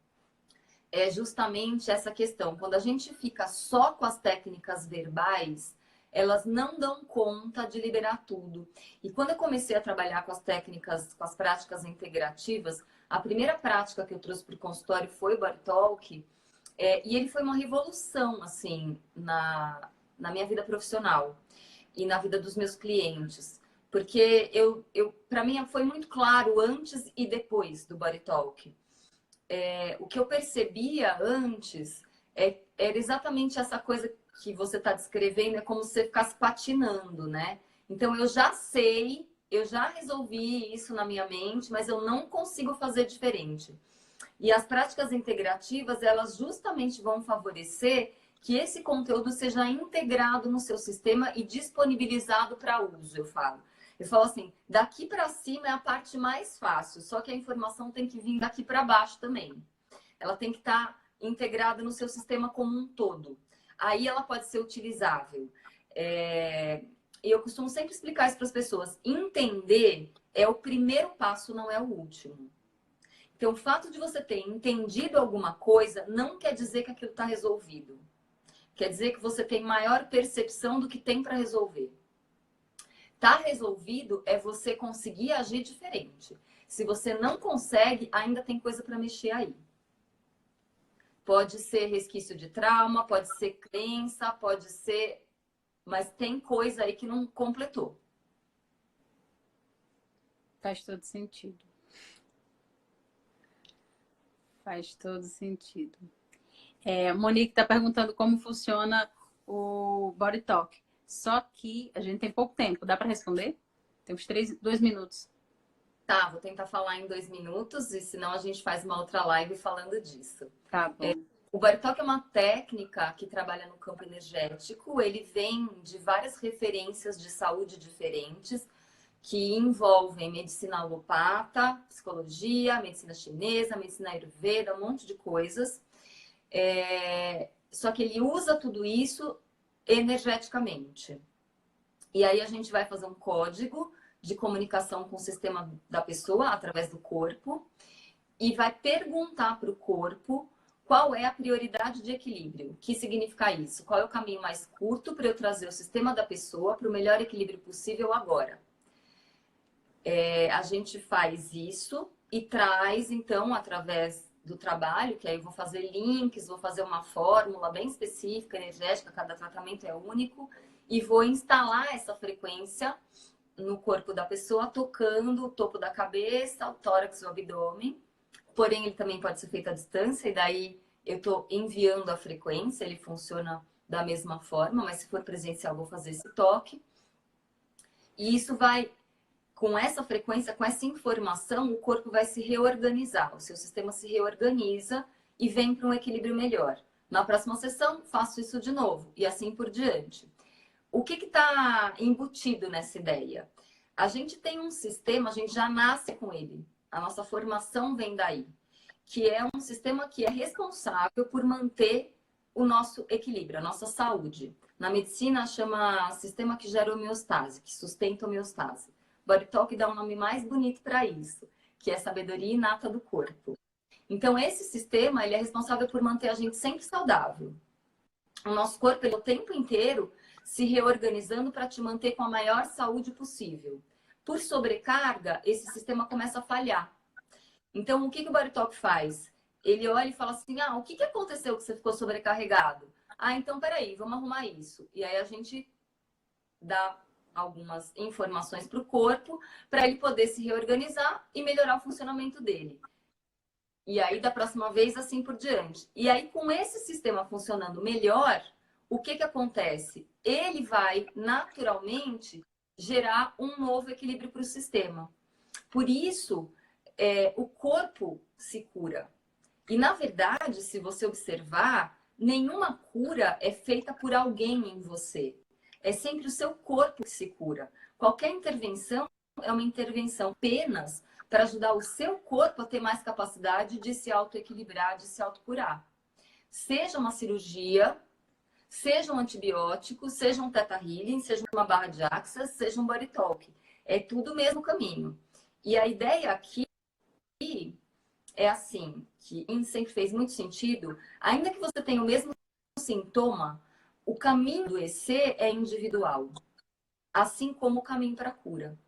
é justamente essa questão. Quando a gente fica só com as técnicas verbais, elas não dão conta de liberar tudo. E quando eu comecei a trabalhar com as técnicas, com as práticas integrativas, a primeira prática que eu trouxe para o consultório foi o Body Talk, e ele foi uma revolução, assim, na minha vida profissional e na vida dos meus clientes. Porque para mim foi muito claro antes e depois do Body Talk. O que eu percebia antes era exatamente essa coisa que você está descrevendo, é como se você ficasse patinando, né? Então eu já sei, eu já resolvi isso na minha mente, mas eu não consigo fazer diferente. E as práticas integrativas, elas justamente vão favorecer que esse conteúdo seja integrado no seu sistema e disponibilizado para uso, eu falo. Eu falo assim, daqui para cima é a parte mais fácil, só que a informação tem que vir daqui para baixo também. Ela tem que estar integrada no seu sistema como um todo. Aí ela pode ser utilizável. E eu costumo sempre explicar isso para as pessoas. Entender é o primeiro passo, não é o último. Então, o fato de você ter entendido alguma coisa não quer dizer que aquilo está resolvido. Quer dizer que você tem maior percepção do que tem para resolver. Tá resolvido é você conseguir agir diferente. Se você não consegue, ainda tem coisa para mexer aí. Pode ser resquício de trauma, pode ser crença, pode ser... Mas tem coisa aí que não completou. Faz todo sentido. Faz todo sentido. Monique está perguntando como funciona o Body Talk. Só que a gente tem pouco tempo. Dá para responder? Temos 2 minutos. Tá, vou tentar falar em 2 minutos e senão a gente faz uma outra live falando disso. Tá bom. O Body Talk é uma técnica que trabalha no campo energético. Ele vem de várias referências de saúde diferentes que envolvem medicina alopata, psicologia, medicina chinesa, medicina ayurveda, um monte de coisas. Só que ele usa tudo isso energeticamente. E aí a gente vai fazer um código de comunicação com o sistema da pessoa através do corpo e vai perguntar para o corpo qual é a prioridade de equilíbrio. O que significa isso? Qual é o caminho mais curto para eu trazer o sistema da pessoa para o melhor equilíbrio possível agora? A gente faz isso e traz, então, através do trabalho, que aí eu vou fazer links, vou fazer uma fórmula bem específica, energética, cada tratamento é único, e vou instalar essa frequência no corpo da pessoa, tocando o topo da cabeça, o tórax, o abdômen. Porém, ele também pode ser feito à distância, e daí eu estou enviando a frequência, ele funciona da mesma forma, mas se for presencial, vou fazer esse toque. E isso vai, com essa frequência, com essa informação, o corpo vai se reorganizar, o seu sistema se reorganiza e vem para um equilíbrio melhor. Na próxima sessão, faço isso de novo, e assim por diante. O que está embutido nessa ideia? A gente tem um sistema, a gente já nasce com ele. A nossa formação vem daí. Que é um sistema que é responsável por manter o nosso equilíbrio, a nossa saúde. Na medicina, chama sistema que gera homeostase, que sustenta a homeostase. Body Talk dá um nome mais bonito para isso, que é sabedoria inata do corpo. Então, esse sistema ele é responsável por manter a gente sempre saudável. O nosso corpo, ele, o tempo inteiro, se reorganizando para te manter com a maior saúde possível. Por sobrecarga, esse sistema começa a falhar. Então, o que o Body Talk faz? Ele olha e fala assim, o que aconteceu que você ficou sobrecarregado? Então, peraí, vamos arrumar isso. E aí a gente dá algumas informações para o corpo para ele poder se reorganizar e melhorar o funcionamento dele. E aí, da próxima vez, assim por diante. E aí, com esse sistema funcionando melhor, o que acontece? Ele vai, naturalmente, gerar um novo equilíbrio para o sistema. Por isso, o corpo se cura. E, na verdade, se você observar, nenhuma cura é feita por alguém em você. É sempre o seu corpo que se cura. Qualquer intervenção é uma intervenção apenas para ajudar o seu corpo a ter mais capacidade de se autoequilibrar, de se autocurar. Seja uma cirurgia, seja um antibiótico, seja um Theta Healing, seja uma barra de Access, seja um Body Talk. É tudo o mesmo caminho. E a ideia aqui é assim, que sempre fez muito sentido, ainda que você tenha o mesmo sintoma, o caminho do EC é individual, assim como o caminho para a cura.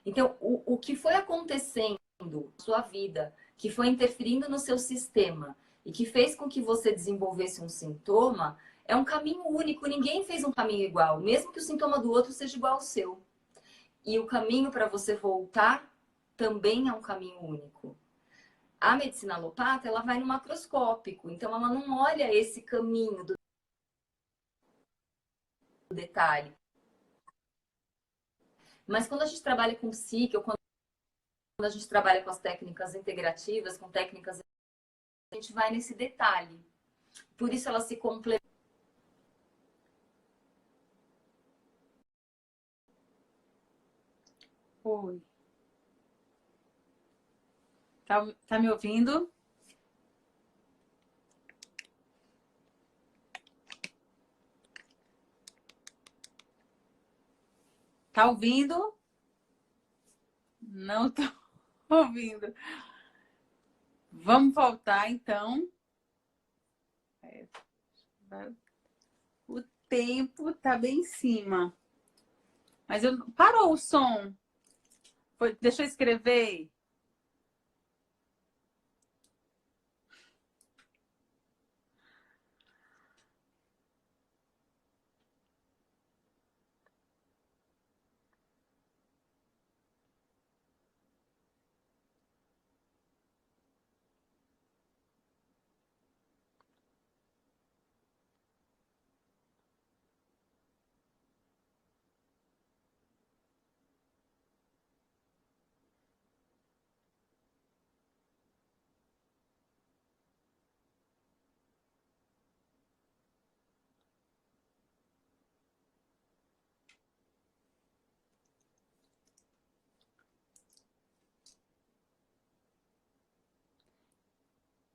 Então, o que foi acontecendo na sua vida, que foi interferindo no seu sistema e que fez com que você desenvolvesse um sintoma, é um caminho único. Ninguém fez um caminho igual, mesmo que o sintoma do outro seja igual ao seu. E o caminho para você voltar também é um caminho único. A medicina alopata, ela vai no macroscópico, então ela não olha esse caminho do detalhe. Mas quando a gente trabalha com psique, ou quando a gente trabalha com as técnicas integrativas, com técnicas, a gente vai nesse detalhe. Por isso ela se complementa. Oi. Tá me ouvindo? Tá ouvindo? Não tô ouvindo. Vamos voltar, então. O tempo tá bem em cima. Mas parou o som. Deixa eu escrever.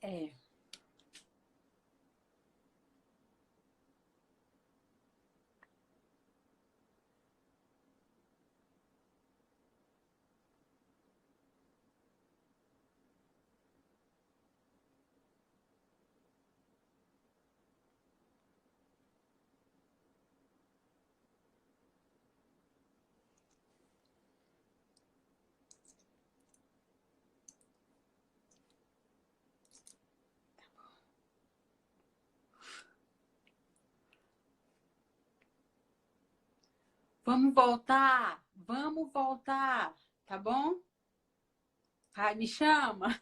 É. vamos voltar, tá bom? Ai, me chama.